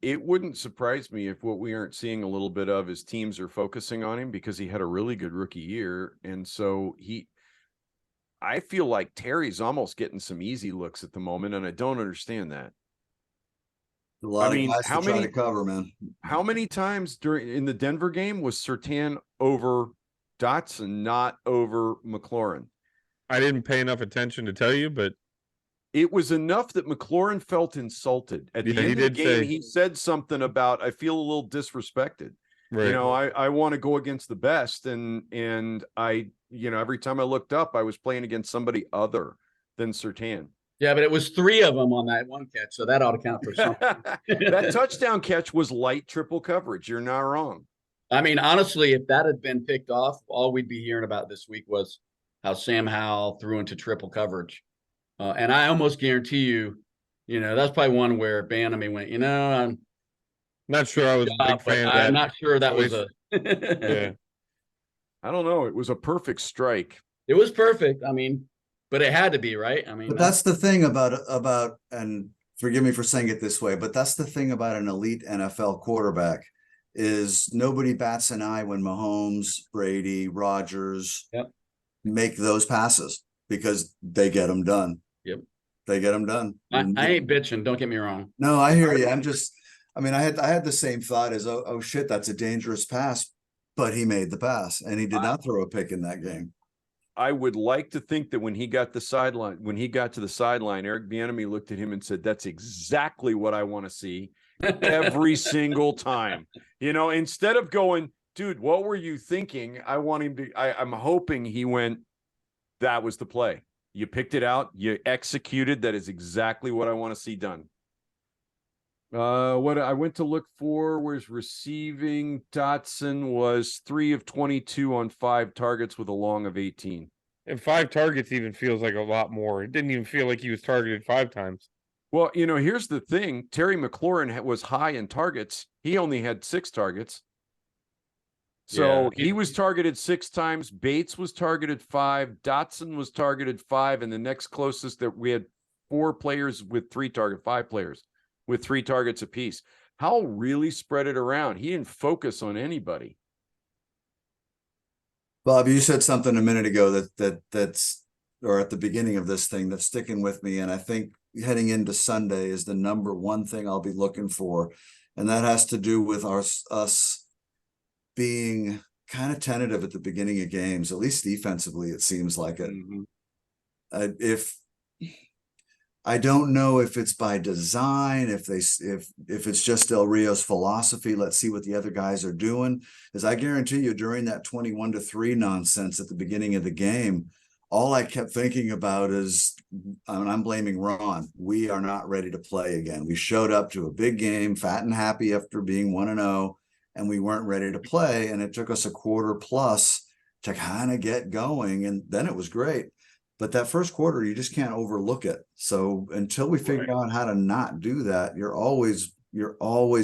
S4: it wouldn't surprise me if what we aren't seeing a little bit of is teams are focusing on him because he had a really good rookie year, and so I feel like Terry's almost getting some easy looks at the moment, and I don't understand that.
S2: A lot of guys to try to cover, man.
S4: How many times in the Denver game was Surtain over Dotson, not over McLaurin?
S1: I didn't pay enough attention to tell you, but
S4: it was enough that McLaurin felt insulted. At the end of the game, he said something about, I feel a little disrespected. Right. You know, I want to go against the best. And I, every time I looked up, I was playing against somebody other than Surtain.
S3: Yeah, but it was 3 of them on that one catch, so that ought to count for something.
S4: That touchdown catch was light triple coverage. You're not wrong.
S3: I mean, honestly, if that had been picked off, all we'd be hearing about this week was how Sam Howell threw into triple coverage. And I almost guarantee you, that's probably one where Banami went, I'm
S1: not sure I was a big fan of that.
S3: I'm not sure that was
S1: yeah.
S4: I don't know. It was a perfect strike.
S3: It was perfect. I mean, but it had to be, right? I mean,
S2: but that's the thing about, and forgive me for saying it this way, but that's the thing about an elite NFL quarterback is nobody bats an eye when Mahomes, Brady, Rodgers make those passes because they get them done.
S3: Yep.
S2: They get them done.
S3: I ain't bitching. Don't get me wrong.
S2: No, I hear you. I had the same thought as, oh shit, that's a dangerous pass, but he made the pass and he did not throw a pick in that game.
S4: I would like to think that when he got to the sideline, Eric Bieniemy looked at him and said, that's exactly what I want to see every single time. Instead of going, dude, what were you thinking? I'm hoping he went, that was the play. You picked it out. You executed. That is exactly what I want to see done. What I went to look for was receiving. Dotson was 3 of 22 on 5 targets with a long of 18.
S1: And 5 targets even feels like a lot more. It didn't even feel like he was targeted 5 times.
S4: Well, here's the thing. Terry McLaurin was high in targets. He only had 6 targets. So he was targeted 6 times. Bates was targeted 5. Dotson was targeted 5. And the next closest that we had 5 players with 3 targets apiece. Howell really spread it around. He didn't focus on anybody.
S2: Bob, you said something a minute ago that's or at the beginning of this thing that's sticking with me. And I think heading into Sunday is the number one thing I'll be looking for. And that has to do with us being kind of tentative at the beginning of games, at least defensively, it seems like it. Mm-hmm. If I don't know if it's by design, if it's just Del Rio's philosophy, let's see what the other guys are doing. As I guarantee you, during that 21-3 nonsense at the beginning of the game, all I kept thinking about is, and I'm blaming Ron, we are not ready to play again. We showed up to a big game, fat and happy after being 1-0, and we weren't ready to play. And it took us a quarter plus to kind of get going. And then it was great. But that first quarter, you just can't overlook it. So until we figure out how to not do that, you're always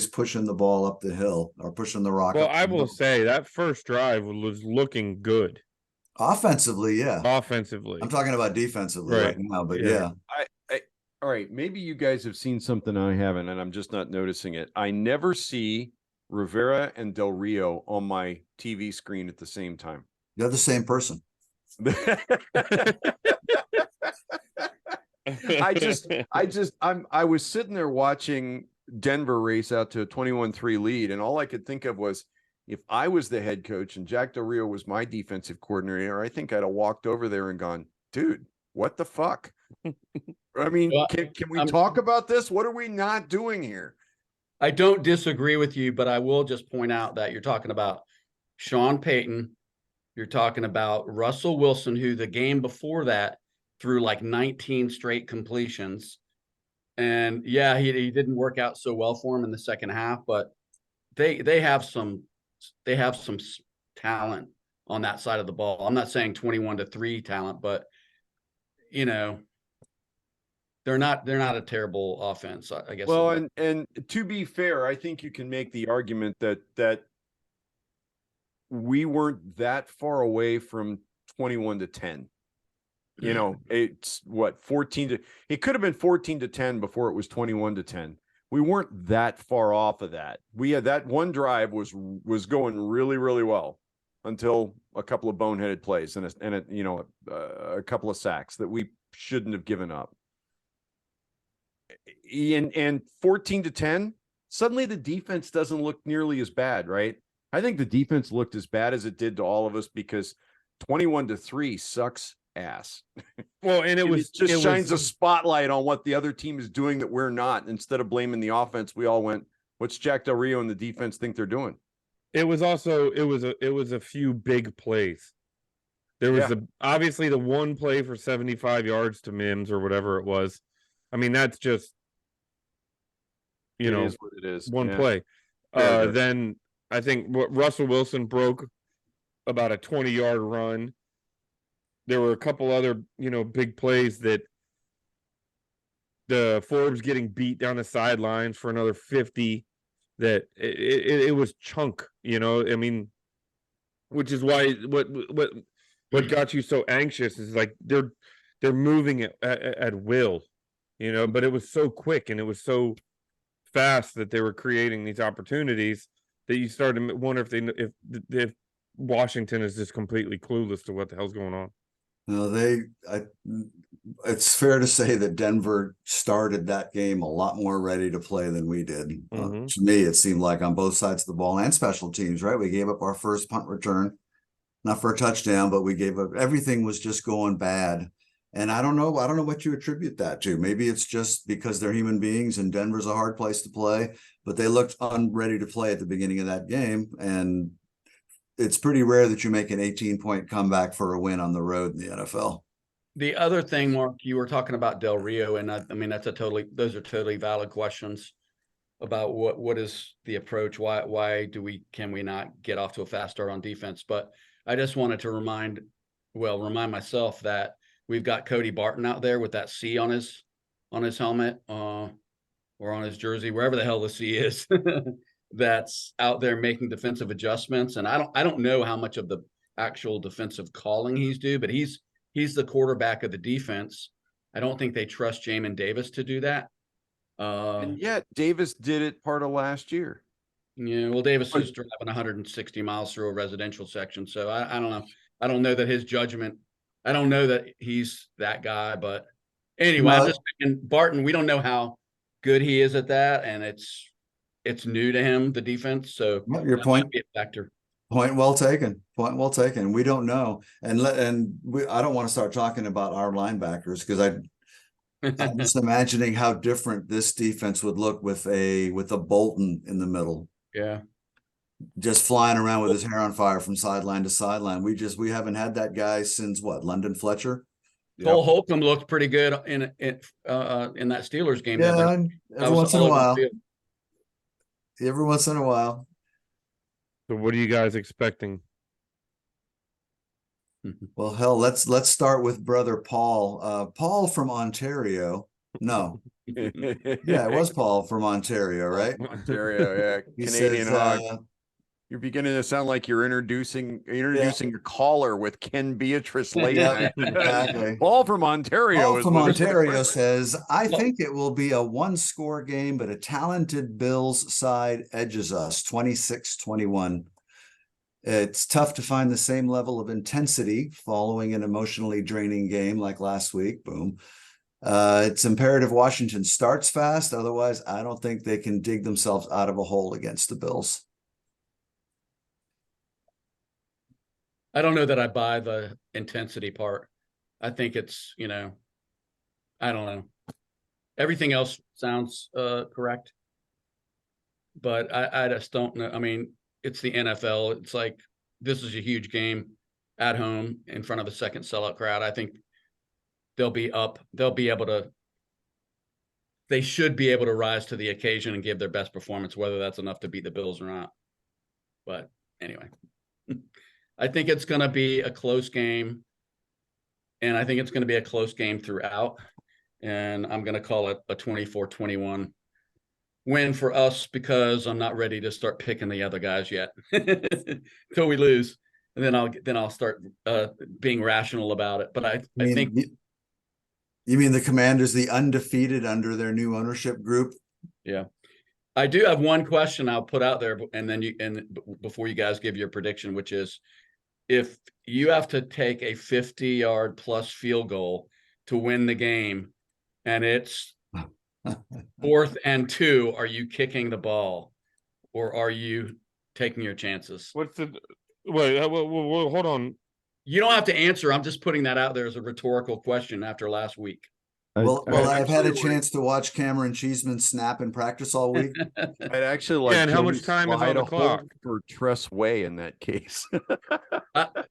S2: pushing the ball up the hill or pushing the rock.
S1: Well, I will say that first drive was looking good.
S2: Offensively, yeah.
S1: Offensively.
S2: I'm talking about defensively right now, but yeah.
S4: All right, maybe you guys have seen something I haven't, and I'm just not noticing it. I never see Rivera and Del Rio on my TV screen at the same time.
S2: You're the same person.
S4: I was sitting there watching Denver race out to a 21-3 lead, and all I could think of was, if I was the head coach and Jack Del Rio was my defensive coordinator, I think I'd have walked over there and gone, dude, what the fuck? I mean,
S3: Well,
S4: can we talk about this? What are we not doing here?
S3: I don't disagree with you, but I will just point out that you're talking about Sean Payton. You're talking about Russell Wilson, who the game before that threw like 19 straight completions. And yeah, he didn't work out so well for him in the second half, but they have some talent on that side of the ball. I'm not saying 21-3 talent, but you know, they're not a terrible offense, I guess.
S4: Well, and to be fair, I think you can make the argument that we weren't that far away from 21-10. You know, it's what 14 to it could have been 14-10 before it was 21-10. We weren't that far off of that. We had that one drive was going really, really well until a couple of boneheaded plays and a couple of sacks that we shouldn't have given up. And 14-10, suddenly the defense doesn't look nearly as bad, right? I think the defense looked as bad as it did to all of us because 21-3 sucks ass.
S1: Well, and it
S4: shines a spotlight on what the other team is doing that we're not. Instead of blaming the offense, we all went, what's Jack Del Rio and the defense think they're doing?
S1: It was a few big plays. There was obviously the one play for 75 yards to Mims or whatever it was. I mean, that's just
S4: It is what it is.
S1: One play. Then I think Russell Wilson broke about a 20-yard run. There were a couple other, big plays that the Forbes getting beat down the sidelines for another 50 that it was chunk, I mean, which is why what got you so anxious is like they're moving at will, but it was so quick and it was so fast that they were creating these opportunities that you started to wonder if Washington is just completely clueless to what the hell's going on.
S2: No, it's fair to say that Denver started that game a lot more ready to play than we did.
S1: Mm-hmm.
S2: To me, it seemed like on both sides of the ball and special teams, right? We gave up our first punt return, not for a touchdown, but we gave up, everything was just going bad. And I don't know what you attribute that to. Maybe it's just because they're human beings and Denver's a hard place to play, but they looked unready to play at the beginning of that game. And it's pretty rare that you make an 18-point comeback for a win on the road in the NFL.
S3: The other thing, Mark, you were talking about Del Rio, and I mean those are totally valid questions about what is the approach. Why can we not get off to a fast start on defense? But I just wanted to remind myself that we've got Cody Barton out there with that C on his helmet or on his jersey, wherever the hell the C is. That's out there making defensive adjustments. And I don't know how much of the actual defensive calling he's due, but he's the quarterback of the defense. I don't think they trust Jamin Davis to do that.
S4: And yet Davis did it part of last year.
S3: Yeah, well, Davis is driving 160 miles through a residential section. So I don't know. I don't know that his judgment, I don't know that he's that guy, but anyway, I'm just thinking Barton, we don't know how good he is at that. And it's new to him, the defense. So
S2: your point,
S3: might be a factor.
S2: Point well taken. Point well taken. We don't know, and I don't want to start talking about our linebackers because I'm just imagining how different this defense would look with a Bolton in the middle.
S3: Yeah,
S2: just flying around with his hair on fire from sideline to sideline. We haven't had that guy since what? London Fletcher.
S3: Cole Holcomb looked pretty good in that Steelers game.
S2: Yeah, every once in a while. Every once in a while.
S1: So what are you guys expecting?
S2: Well, hell, let's start with brother Paul. Paul from Ontario. No. Yeah, it was Paul from Ontario, right?
S4: Ontario, yeah. Canadian hog. You're beginning to sound like you're introducing a caller with Ken Beatrice late night.
S2: Exactly.
S4: Paul from Ontario.
S2: Paul from Ontario says, I think it will be a one-score game, but a talented Bills side edges us 26-21. It's tough to find the same level of intensity following an emotionally draining game like last week. Boom. It's imperative Washington starts fast. Otherwise, I don't think they can dig themselves out of a hole against the Bills.
S3: I don't know that I buy the intensity part. I think it's, I don't know. Everything else sounds correct, but I just don't know. I mean, it's the NFL. It's like, this is a huge game at home in front of a second sellout crowd. I think they'll be up. They should be able to rise to the occasion and give their best performance, whether that's enough to beat the Bills or not. But anyway, I think it's going to be a close game. And I think it's going to be a close game throughout. And I'm going to call it a 24-21 win for us, because I'm not ready to start picking the other guys yet until we lose. And then I'll start being rational about it. But I think.
S2: You mean the Commanders, the undefeated under their new ownership group?
S3: Yeah. I do have one question I'll put out there, and then before you guys give your prediction, which is, if you have to take a 50-yard plus field goal to win the game, and it's 4th and 2, are you kicking the ball, or are you taking your chances?
S1: Wait, hold on.
S3: You don't have to answer. I'm just putting that out there as a rhetorical question after last week.
S2: Well, I've had a chance to watch Cameron Cheeseman snap in practice all week.
S4: I'd actually like.
S1: Yeah, and how much time is on the clock
S4: for Tress Way in that case?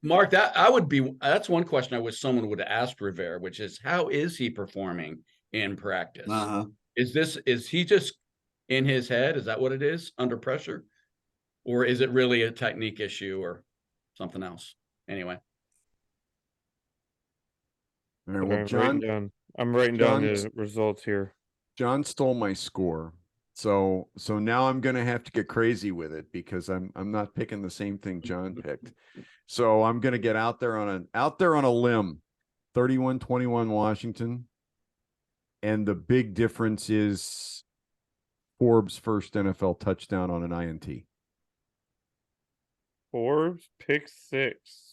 S3: Mark, that's one question I wish someone would ask Rivera, which is, how is he performing in practice? Is he just in his head? Is that what it is, under pressure? Or is it really a technique issue or something else? Anyway.
S4: All right, well, John,
S1: I'm writing down the results here.
S4: John stole my score. So now I'm going to have to get crazy with it, because I'm not picking the same thing John picked. So I'm going to get out there on a limb. 31-21 Washington. And the big difference is Forbes' first NFL touchdown on an INT.
S1: Forbes pick 6.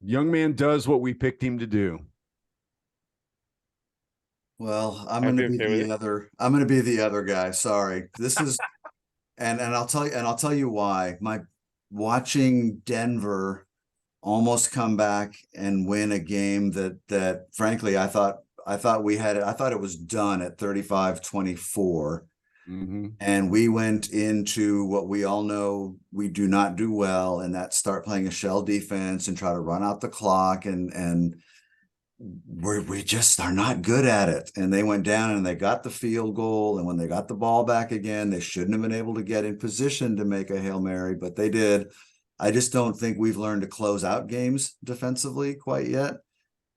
S4: Young man does what we picked him to do.
S2: Well, I'm going to be the other guy. Sorry. This is and I'll tell you why. Watching Denver almost come back and win a game that frankly I thought it was done at 35-24.
S4: Mm-hmm.
S2: And we went into what we all know we do not do well, and that's start playing a shell defense and try to run out the clock, and we just are not good at it. And they went down and they got the field goal, and when they got the ball back again, they shouldn't have been able to get in position to make a Hail Mary, but they did. I just don't think we've learned to close out games defensively quite yet.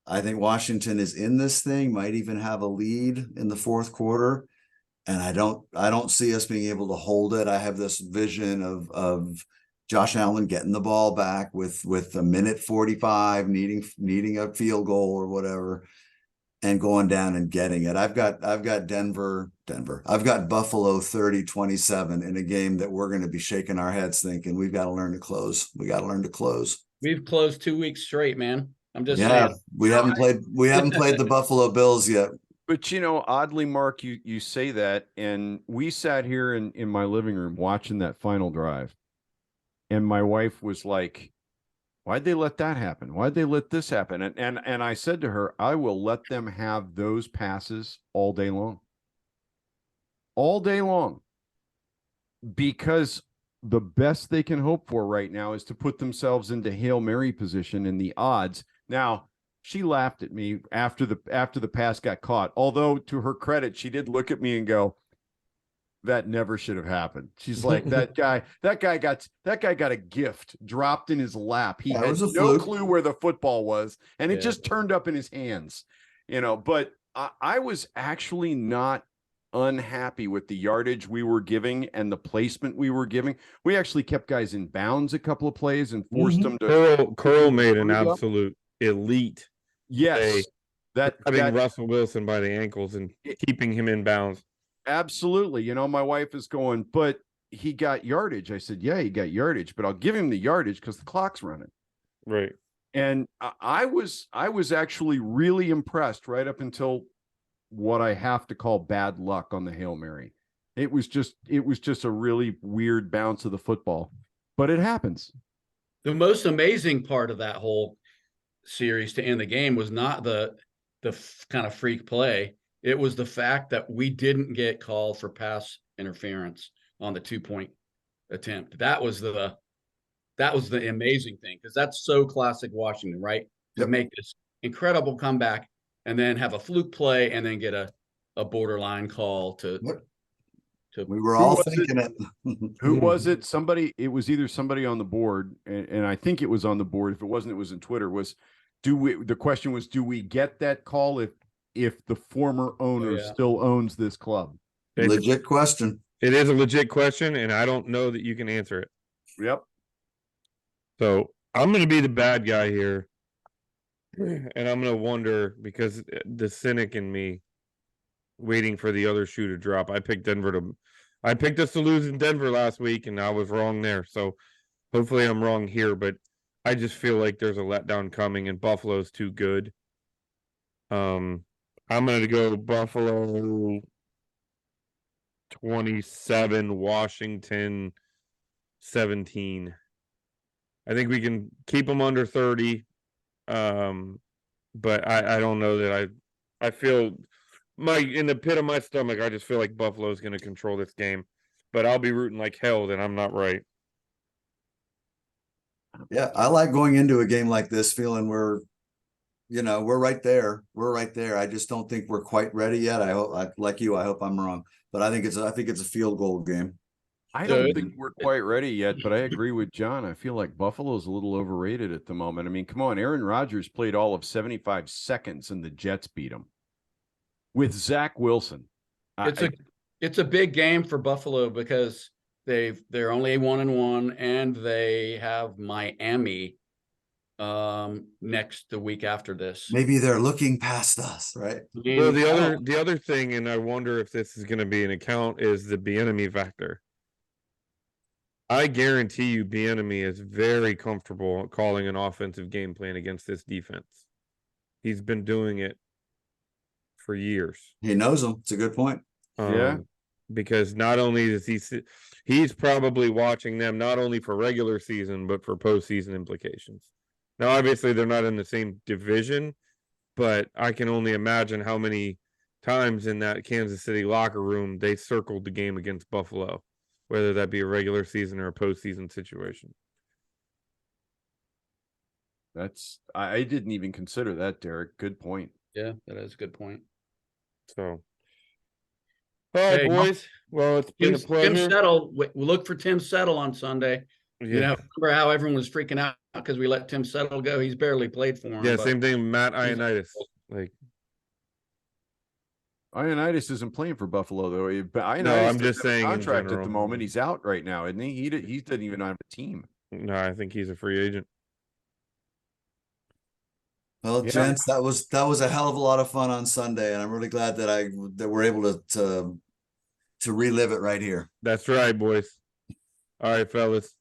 S2: I think Washington is in this thing, might even have a lead in the fourth quarter. And I don't see us being able to hold it. I have this vision of Josh Allen getting the ball back with a minute 45, needing a field goal or whatever, and going down and getting it. I've got Denver. I've got Buffalo 30-27 in a game that we're going to be shaking our heads thinking we've got to learn to close. We got to learn to close.
S3: We've closed 2 weeks straight, man. I'm just saying.
S2: We haven't played the Buffalo Bills yet.
S4: But, oddly, Mark, you say that, and we sat here in my living room watching that final drive, and my wife was like, why'd they let that happen? Why'd they let this happen? And I said to her, I will let them have those passes all day long. All day long. Because the best they can hope for right now is to put themselves into Hail Mary position, in the odds. Now, she laughed at me after the pass got caught. Although, to her credit, she did look at me and go, that never should have happened. She's like, that guy got a gift dropped in his lap. He had no clue where the football was, and it just turned up in his hands. But I was actually not unhappy with the yardage we were giving and the placement we were giving. We actually kept guys in bounds a couple of plays and forced them to.
S1: Curl made an absolute elite.
S4: Yes,
S1: Russell Wilson by the ankles and keeping him in bounds.
S4: Absolutely. My wife is going, but he got yardage. I said, yeah, he got yardage, but I'll give him the yardage because the clock's running.
S1: Right. And
S4: I was actually really impressed right up until what I have to call bad luck on the Hail Mary. It was just a really weird bounce of the football, but it happens.
S3: The most amazing part of that whole series to end the game was not the kind of freak play. It was the fact that we didn't get called for pass interference on the 2-point attempt. That was the amazing thing, because that's so classic Washington, right? To
S2: Yep.
S3: make this incredible comeback and then have a fluke play and then get a borderline call to.
S2: Yep.
S3: To
S2: We were
S4: Who
S2: all
S4: was it?
S2: thinking it.
S4: Who was it? Somebody, it was either somebody on the board, and I think it was on the board. If it wasn't, it was in Twitter. The question was, do we get that call if the former owner
S3: yeah.
S4: still owns this club?
S2: Legit question.
S1: It is a legit question, and I don't know that you can answer it.
S4: Yep.
S1: So I'm going to be the bad guy here. And I'm going to wonder, because the cynic in me waiting for the other shoe to drop. I picked us to lose in Denver last week, and I was wrong there. So hopefully I'm wrong here, but I just feel like there's a letdown coming, and Buffalo's too good. I'm going to go Buffalo 27, Washington 17. I think we can keep them under 30. But I don't know that I feel in the pit of my stomach, I just feel like Buffalo's going to control this game, but I'll be rooting like hell that I'm not right.
S2: Yeah, I like going into a game like this feeling we're right there. We're right there. I just don't think we're quite ready yet. I hope, like you, I hope I'm wrong, but I think it's a field goal game.
S4: I don't think we're quite ready yet, but I agree with John. I feel like Buffalo's a little overrated at the moment. I mean, come on, Aaron Rodgers played all of 75 seconds and the Jets beat him with Zach Wilson.
S3: It's a big game for Buffalo because they're only 1-1 and they have Miami next the week after this.
S2: Maybe they're looking past us, right?
S1: Well, the other thing, and I wonder if this is going to be an account, is the Bieniemy factor. I guarantee you Bieniemy is very comfortable calling an offensive game plan against this defense. He's been doing it for years.
S2: He knows them. It's a good point.
S4: Yeah.
S1: Because not only does he's probably watching them not only for regular season, but for postseason implications. Now, obviously, they're not in the same division, but I can only imagine how many times in that Kansas City locker room they circled the game against Buffalo, whether that be a regular season or a postseason situation.
S4: I didn't even consider that, Derek. Good point.
S3: Yeah, that is a good point.
S1: So, all right, boys. Well, it's been a pleasure.
S3: Tim Settle. We look for Tim Settle on Sunday.
S1: Yeah.
S3: Remember how everyone was freaking out because we let Tim Settle go? He's barely played for him.
S1: Yeah, same thing. Matt Ioannidis.
S4: Ioannidis isn't playing for Buffalo though. Ioannidis
S1: I'm just saying
S4: contract at the moment. He's out right now, isn't he? He doesn't even have a team.
S1: No, I think he's a free agent.
S2: Well,
S4: Yeah.
S2: gents, that was a hell of a lot of fun on Sunday, and I'm really glad that we're able to relive it right here.
S1: That's right, boys. All right, fellas.